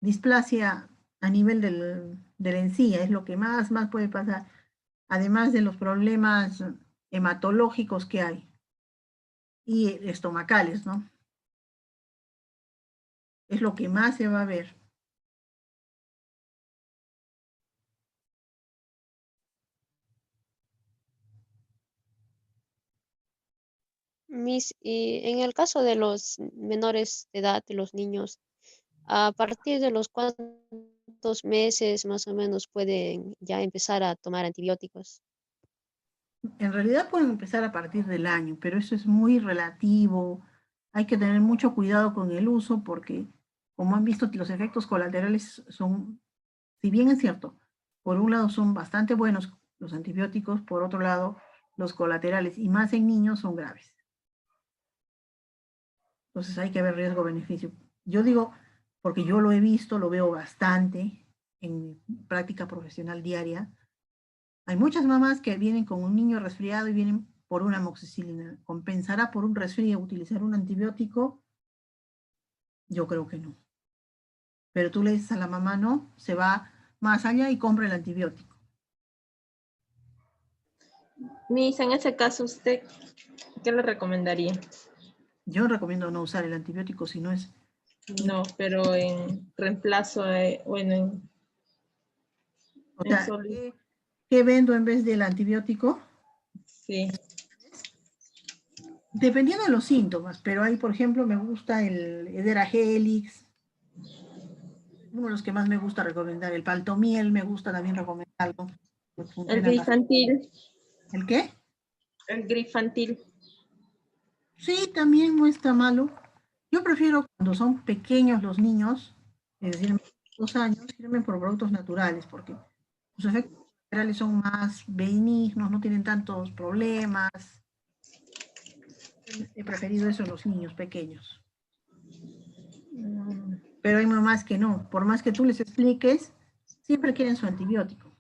displasia a nivel de la encía, es lo que más puede pasar, además de los problemas hematológicos que hay y estomacales, ¿no? Es lo que más se va a ver. Y en el caso de los menores de edad, de los niños, ¿a partir de los cuántos meses más o menos pueden ya empezar a tomar antibióticos? En realidad pueden empezar a partir del año, pero eso es muy relativo. Hay que tener mucho cuidado con el uso porque, como han visto, los efectos colaterales son, si bien es cierto, por un lado son bastante buenos los antibióticos, por otro lado, los colaterales, y más en niños, son graves. Entonces hay que ver riesgo-beneficio. Yo digo, porque yo lo he visto, lo veo bastante en mi práctica profesional diaria. Hay muchas mamás que vienen con un niño resfriado y vienen por una amoxicilina. ¿Compensará por un resfrío utilizar un antibiótico? Yo creo que no. Pero tú le dices a la mamá, no, se va más allá y compra el antibiótico. Miss, en ese caso, ¿usted qué le recomendaría? Yo recomiendo no usar el antibiótico si no es... No, pero en reemplazo, bueno, O en sea, solo, ¿qué vendo en vez del antibiótico? sí. Dependiendo de los síntomas, pero ahí, por ejemplo, me gusta el Hedera helix, uno de los que más me gusta recomendar, el paltomiel, me gusta también recomendarlo. Pues El funciona bastante. grifantil, ¿El qué? el grifantil. Sí, también no está malo. Yo prefiero cuando son pequeños los niños, es decir, 2 años, irme por productos naturales, porque sus efectos colaterales son más benignos, no tienen tantos problemas. He preferido eso en los niños pequeños. Pero hay mamás que no, por más que tú les expliques, siempre quieren su antibiótico.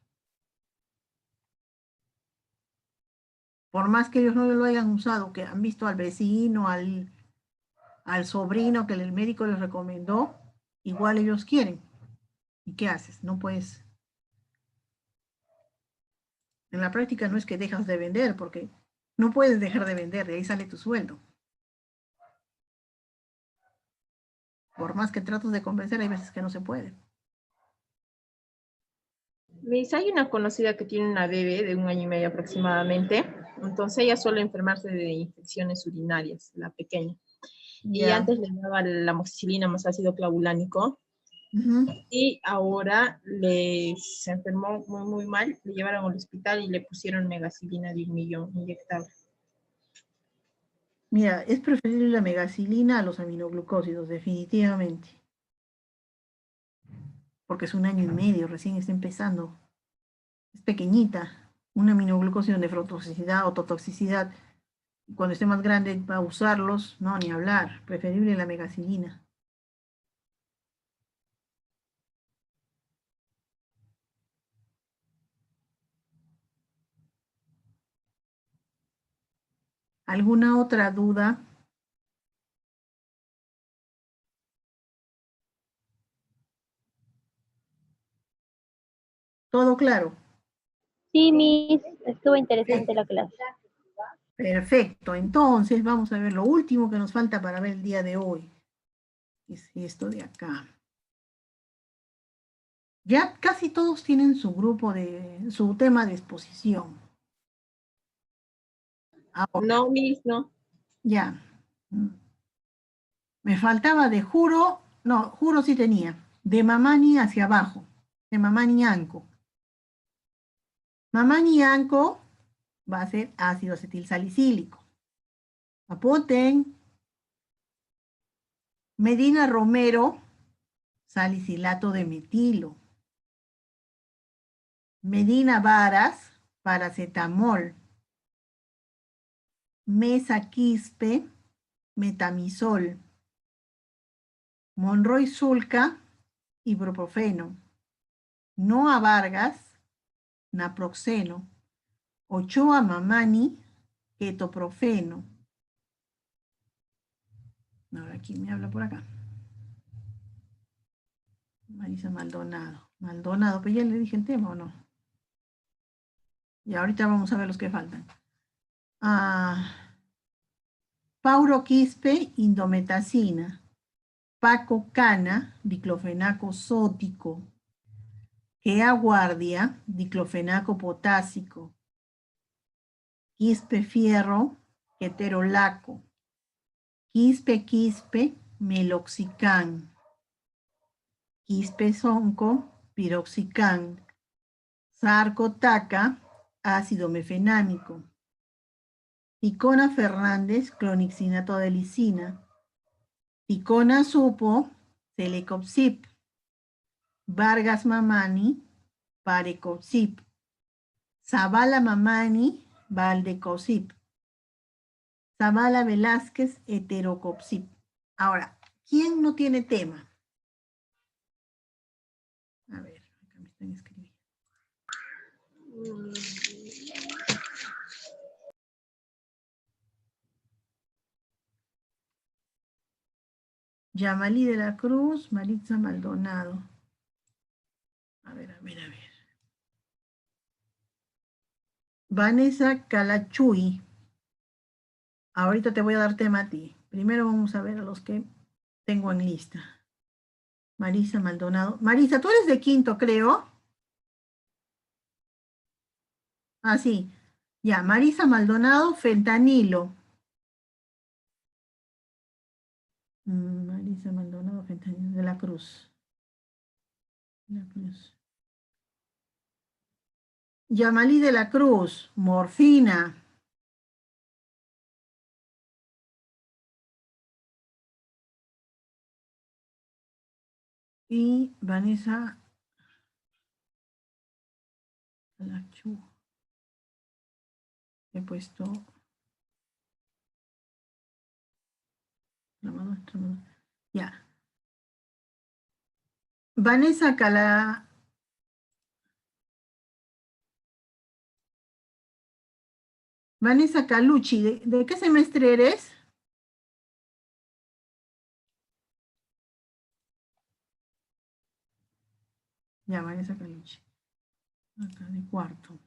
Por más que ellos no lo hayan usado, que han visto al vecino, al sobrino que el médico les recomendó, igual ellos quieren. ¿Y qué haces? No puedes. En la práctica no es que dejas de vender, porque no puedes dejar de vender, de ahí sale tu sueldo. Por más que trates de convencer, hay veces que no se puede. Miss, hay una conocida que tiene una bebé de 1 año y medio aproximadamente. Entonces ella suele enfermarse de infecciones urinarias, la pequeña. Y Ya. antes le daba la amoxicilina más ácido clavulánico. Ujú. Y ahora se enfermó muy mal, le llevaron al hospital y le pusieron megacilina de 1 millón inyectable. Mira, es preferible la megacilina a los aminoglucósidos, definitivamente. Porque es 1 año y medio, recién está empezando. Es pequeñita. Un aminoglucósido de nefrotoxicidad o toxicidad. Cuando esté más grande va a usarlos, no, ni hablar. Preferible la megacilina. ¿Alguna otra duda? ¿Todo claro? Sí, Miss, estuvo interesante Perfecto. la clase. Perfecto. Entonces vamos a ver lo último que nos falta para ver el día de hoy. Es esto de acá. Ya casi todos tienen su tema de exposición. Ahora, No, Miss, no. ya. Me faltaba de juro, no, juro sí tenía. De Mamani hacia abajo. De Mamani Anco. Mamani Anco va a ser ácido acetilsalicílico. Apunten. Medina Romero, salicilato de metilo. Medina Varas, paracetamol. Mesa Quispe, metamisol. Monroy Zulca, ibuprofeno. Noa Vargas, naproxeno. Ochoa Mamani, ketoprofeno. Ahora, ¿quién me habla por acá? Marisa Maldonado. Maldonado, pues ya le dije el tema, ¿o no? Y ahorita vamos a ver los que faltan. Pauro Quispe, indometacina. Paco Cana, diclofenaco sódico. Gea Guardia, diclofenaco potásico. Quispe Fierro, keterolaco. Quispe, meloxicam. Quispe Sonco, piroxicam. Sarcotaca, ácido mefenámico. Ticona Fernández, clonixinato de lisina. Ticona Supo, Celecopsip. Vargas Mamani, Parecopsip. Zavala Mamani, Valdecopsip. Zavala Velázquez, Heterocopsip. Ahora, ¿quién no tiene tema? A ver, acá me están escribiendo. Yamalí de la Cruz, Maritza Maldonado. A ver. Vanessa Calachuy. Ahorita te voy a dar tema a ti. Primero vamos a ver a los que tengo en lista. Marisa Maldonado. Marisa, tú eres de quinto, creo. Ah, sí. Ya, Marisa Maldonado, fentanilo. Marisa Maldonado, fentanilo de la Cruz. Yamalí de la Cruz, morfina. Y Vanessa Calachuy. He puesto tramador. Ya. Vanessa Calucci, ¿de qué semestre eres? Ya, Vanessa Calucci. Acá, de cuarto.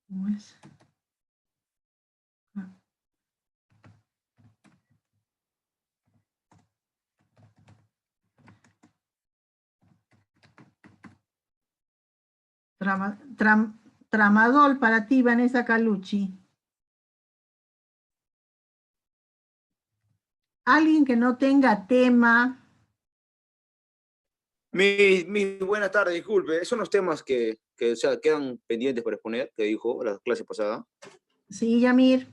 ¿Cómo es? Tramadol para ti, Vanessa Calucci. Alguien que no tenga tema. Buenas tardes, disculpe. Son los temas que o sea, quedan pendientes para exponer, que dijo la clase pasada. Sí, Yamir.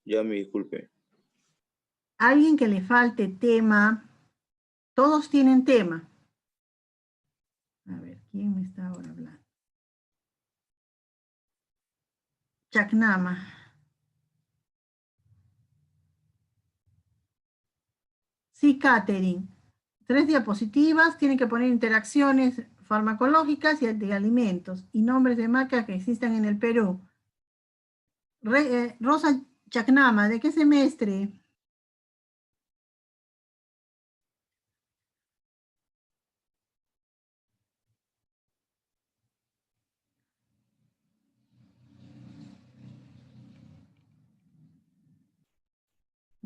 Ya me disculpe. Alguien que le falte tema. Todos tienen tema. A ver, ¿quién me está ahora hablando? Chacnama. Sí, Catherine. 3 diapositivas, tienen que poner interacciones farmacológicas y de alimentos y nombres de marcas que existan en el Perú. Rosa Chacnama, ¿de qué semestre?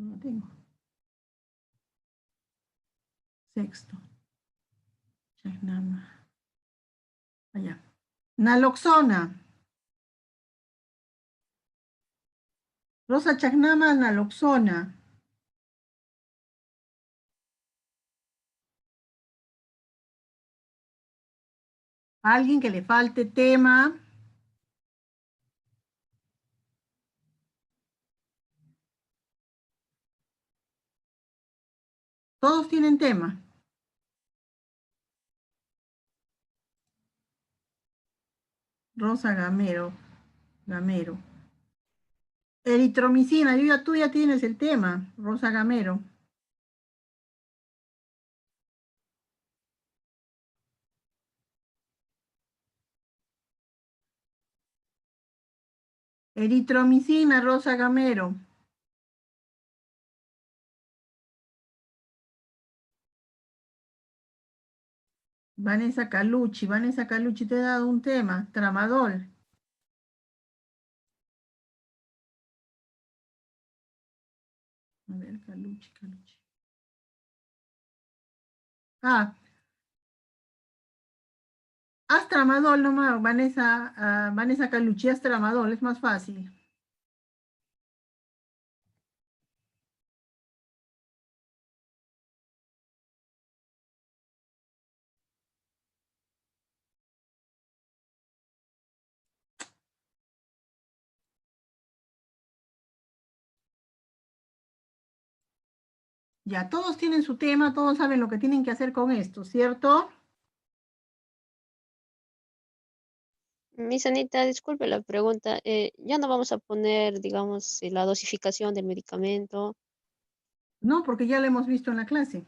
No tengo. Sexto. Chagnama. Allá. Naloxona. Rosa Chagnama, naloxona. Alguien que le falte tema. Todos tienen tema. Rosa Gamero. Gamero. Eritromicina, tú ya tienes el tema, Rosa Gamero. Eritromicina, Rosa Gamero. Vanessa Calucci, te he dado un tema, tramadol. A ver, Calucci. Ah, haz tramadol nomás, Vanessa Calucci, haz tramadol, es más fácil. Ya, todos tienen su tema, todos saben lo que tienen que hacer con esto, ¿cierto? Miss Anita, disculpe la pregunta. Ya no vamos a poner, digamos, la dosificación del medicamento. No, porque ya lo hemos visto en la clase.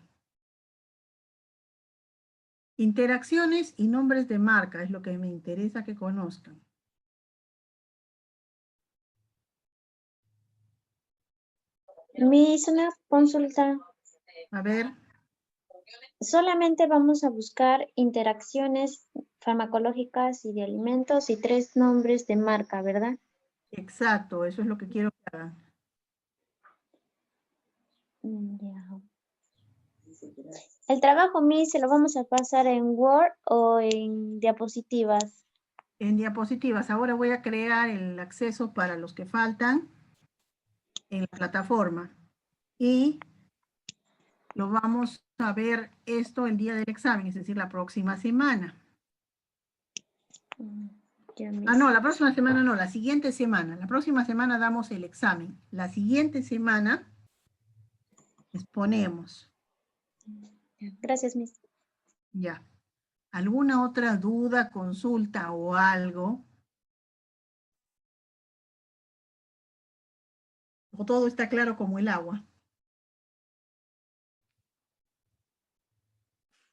Interacciones y nombres de marca es lo que me interesa que conozcan. Miss, una consulta. A ver. Solamente vamos a buscar interacciones farmacológicas y de alimentos y 3 nombres de marca, ¿verdad? Exacto, eso es lo que quiero que hagan. Ya. El trabajo, Miss, ¿se lo vamos a pasar en Word o en diapositivas? En diapositivas. Ahora voy a crear el acceso para los que faltan en la plataforma. Y lo vamos a ver esto el día del examen, es decir, la próxima semana. Ah, no, la próxima semana no, la siguiente semana. La próxima semana damos el examen. La siguiente semana exponemos. Gracias, Miss. Ya. ¿Alguna otra duda, consulta o algo? ¿O todo está claro como el agua?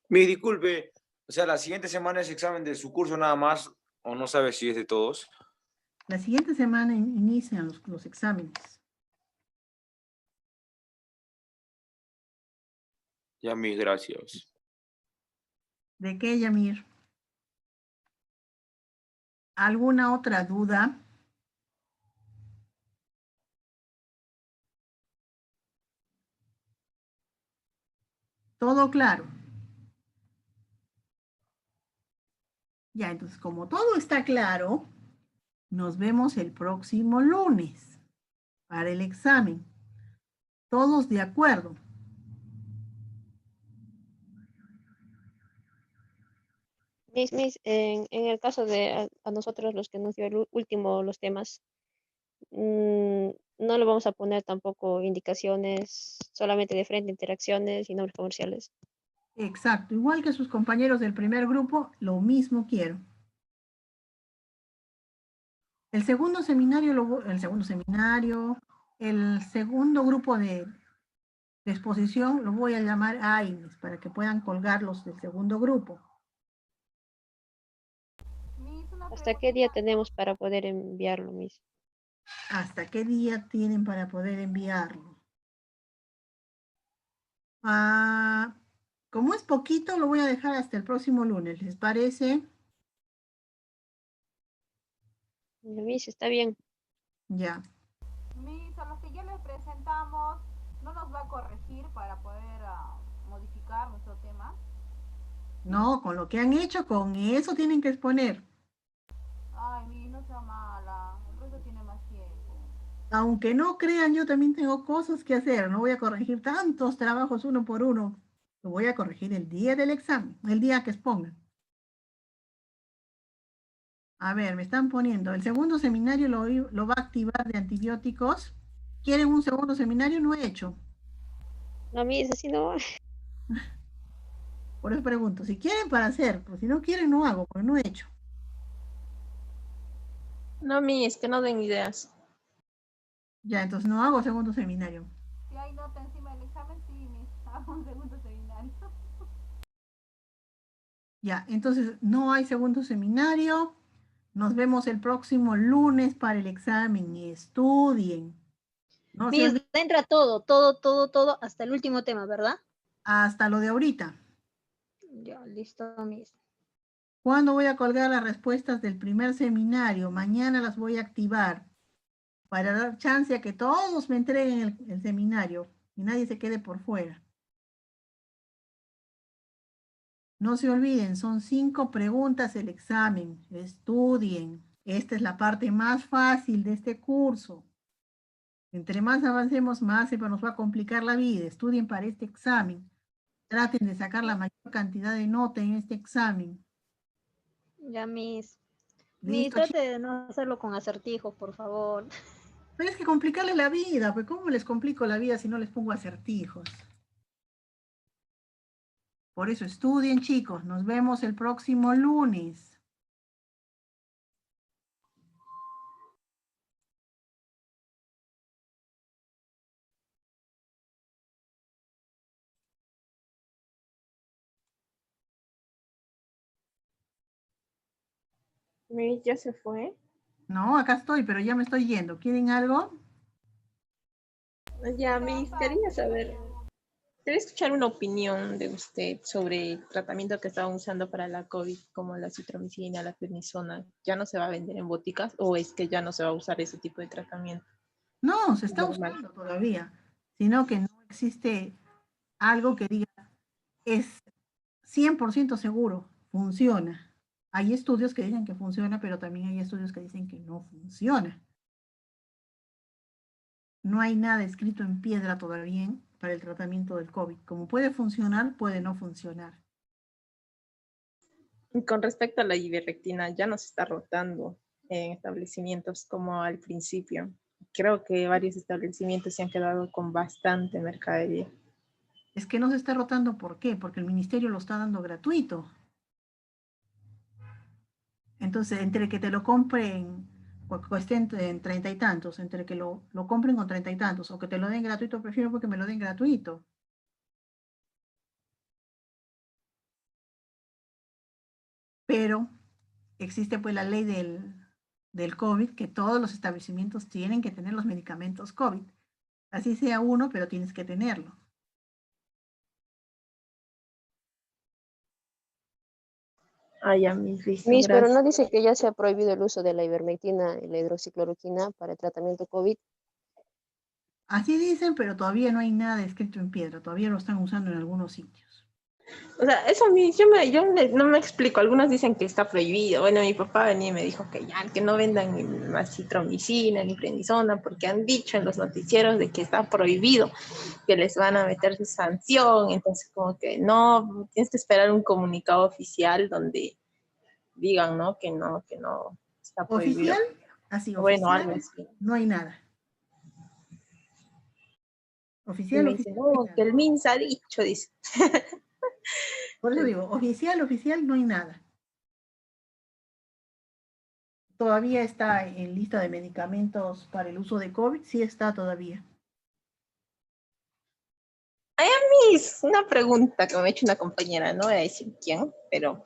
Me disculpe, o sea, la siguiente semana es examen de su curso nada más, o no sabe si es de todos. La siguiente semana inician los exámenes. Ya, mis gracias. ¿De qué, Yamir? ¿Alguna otra duda? ¿Todo claro? Ya, entonces, como todo está claro, nos vemos el próximo lunes para el examen. ¿Todos de acuerdo? Miss, en el caso de a nosotros los que nos dio el último los temas, no le vamos a poner tampoco indicaciones solamente de frente, interacciones y nombres comerciales. Exacto, igual que sus compañeros del primer grupo, lo mismo quiero. El segundo grupo de exposición lo voy a llamar AINES para que puedan colgar los del segundo grupo. ¿Hasta qué día tenemos para poder enviarlo, Miss? ¿Hasta qué día tienen para poder enviarlo? Como es poquito, lo voy a dejar hasta el próximo lunes. ¿Les parece? Miss, está bien. Ya. Mis, a los que ya les presentamos ¿No nos va a corregir para poder modificar nuestro tema? No, con lo que han hecho, con eso tienen que exponer. Ay, mi, no sea mala. El profesor tiene más tiempo. Aunque no crean, yo también tengo cosas que hacer. No voy a corregir tantos trabajos uno por uno. Lo voy a corregir el día del examen, el día que expongan. A ver, me están poniendo. El segundo seminario lo va a activar de antibióticos. ¿Quieren un segundo seminario? No he hecho. No, mi, así no. Por eso pregunto. Si quieren, para hacer. Pues si no quieren, no hago, porque no he hecho. No, mi, es que no den ideas. Ya, entonces no hago segundo seminario. Si hay nota encima del examen, sí, mis, hago un segundo seminario. Ya, entonces no hay segundo seminario. Nos vemos el próximo lunes para el examen. Estudien. No se Miss, olviden entra todo, hasta el último tema, ¿verdad? hasta lo de ahorita. Ya, listo, Miss. ¿Cuándo voy a colgar las respuestas del primer seminario? Mañana las voy a activar para dar chance a que todos me entreguen el seminario y nadie se quede por fuera. No se olviden, son 5 preguntas el examen. Estudien. Esta es la parte más fácil de este curso. Entre más avancemos, más se nos va a complicar la vida. Estudien para este examen. Traten de sacar la mayor cantidad de nota en este examen. Ya, Miss. Miss, Listo, trate de no hacerlo con acertijos, por favor. pero es que complicarle la vida, pues ¿cómo les complico la vida si no les pongo acertijos? Por eso estudien, chicos. Nos vemos el próximo lunes. Mi, ya se fue. No, acá estoy, pero ya me estoy yendo. ¿Quieren algo? Ya, mi, quería saber. Quería escuchar una opinión de usted sobre el tratamiento que estaban usando para la COVID, como la citromicina, la prednisona. ¿Ya no se va a vender en boticas o es que ya no se va a usar ese tipo de tratamiento? No, se está Normal. usando todavía, sino que no existe algo que diga es 100% seguro, funciona. Hay estudios que dicen que funciona, pero también hay estudios que dicen que no funciona. No hay nada escrito en piedra todavía para el tratamiento del COVID. Como puede funcionar, puede no funcionar. Y con respecto a la ivermectina, ya no se está rotando en establecimientos como al principio. Creo que varios establecimientos se han quedado con bastante mercadería. Es que no se está rotando, ¿por qué? Porque el ministerio lo está dando gratuito. Entonces, entre que te lo compren, o cueste en 30 y tantos, entre que lo compren con 30 y tantos, o que te lo den gratuito, prefiero porque me lo den gratuito. Pero existe pues la ley del COVID, que todos los establecimientos tienen que tener los medicamentos COVID. Así sea uno, pero tienes que tenerlo. Ay, a mis listo, Miss, pero gracias. no dice que ya se ha prohibido el uso de la ivermectina y la hidroxicloroquina para el tratamiento COVID. Así dicen, pero todavía no hay nada escrito en piedra. Todavía lo están usando en algunos sitios. O sea, eso a mí, no me explico. Algunos dicen que está prohibido. Bueno, mi papá venía y me dijo que ya, que no vendan ni más citromicina ni prednisona porque han dicho en los noticieros de que está prohibido, que les van a meter su sanción. Entonces, como que no, tienes que esperar un comunicado oficial donde digan, ¿no? Que no está prohibido. Oficial, así, Bueno, oficial, algo así. no hay nada. Y Oficial, me dice, oficial, no hay no, que nada. el MINSA ha dicho, dice. Por eso digo, oficial, oficial, no hay nada. Todavía está en lista de medicamentos para el uso de COVID, sí está todavía. Miss, una pregunta que me ha hecho una compañera, no voy a decir quién, pero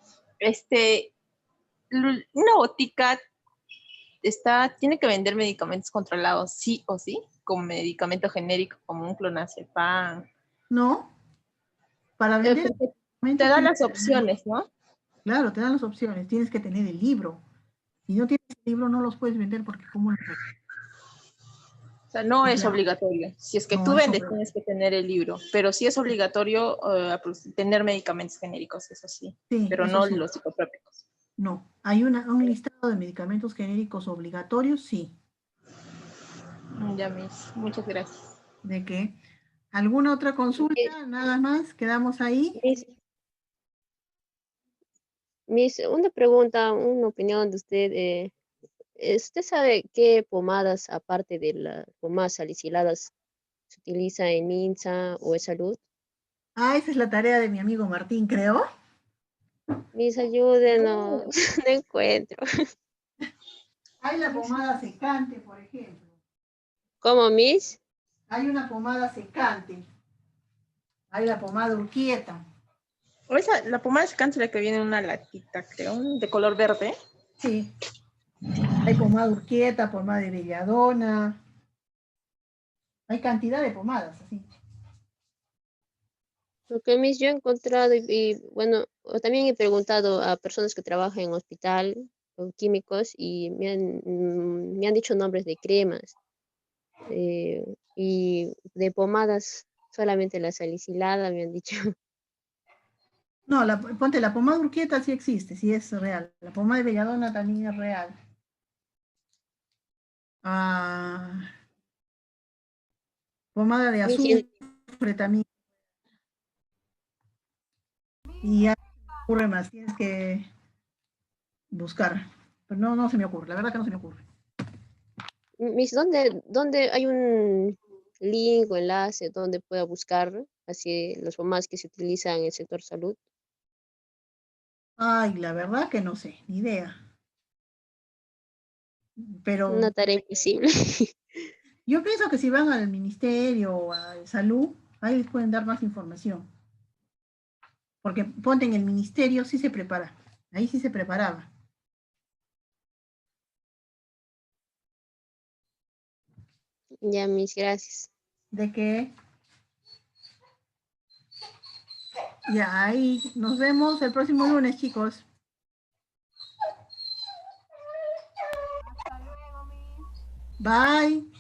una botica tiene que vender medicamentos controlados sí o sí, como medicamento genérico, como un clonazepam. No, para vender Te da las tienes que tener, opciones, ¿no? claro, te dan las opciones, tienes que tener el libro. Si no tienes el libro, no los puedes vender porque ¿cómo lo sea, no es Claro. obligatorio. Si es que No tú es vendes, obligatorio. tienes que tener el libro, pero sí es obligatorio tener medicamentos genéricos, eso sí, Sí, pero eso no sí. los psicotrópicos. No. ¿Hay un listado de medicamentos genéricos obligatorios? Sí. Ya, Miss, muchas gracias. ¿De qué? ¿Alguna otra consulta? Nada más. ¿Quedamos ahí? Miss, una pregunta, una opinión de usted. ¿Usted sabe qué pomadas, aparte de las pomadas saliciladas, se utiliza en INSA o en salud? Ah, esa es la tarea de mi amigo Martín, creo. Miss, ayúdenos, no encuentro. Hay la pomada secante, por ejemplo. ¿Cómo, Miss? Hay una pomada secante. Hay la pomada Urquieta. O la pomada secante es la que viene en una latita, creo, de color verde. Sí. Hay pomada Urquieta, pomada de Belladona. Hay cantidad de pomadas, así. Lo que Miss, yo he encontrado bueno, también he preguntado a personas que trabajan en hospital con químicos y me han dicho nombres de cremas y de pomadas, solamente la salicilada me han dicho. No, ponte, la pomada Urquieta sí existe, sí es real. La pomada de Belladona también es real. Pomada de azufre también. Y ya ocurre más, tienes que buscar. Pero no se me ocurre, la verdad que no se me ocurre. Miss, ¿dónde hay un link o enlace donde pueda buscar así los pomadas que se utilizan en el sector salud? Ay, la verdad que no sé, ni idea. Pero Una tarea invisible. yo pienso que si van al ministerio o a salud, ahí les pueden dar más información. Porque ponte en el ministerio sí se prepara. Ahí sí se preparaba. Ya, Miss, gracias. De que ya ahí nos vemos el próximo lunes, chicos. Hasta luego, Miss. Bye.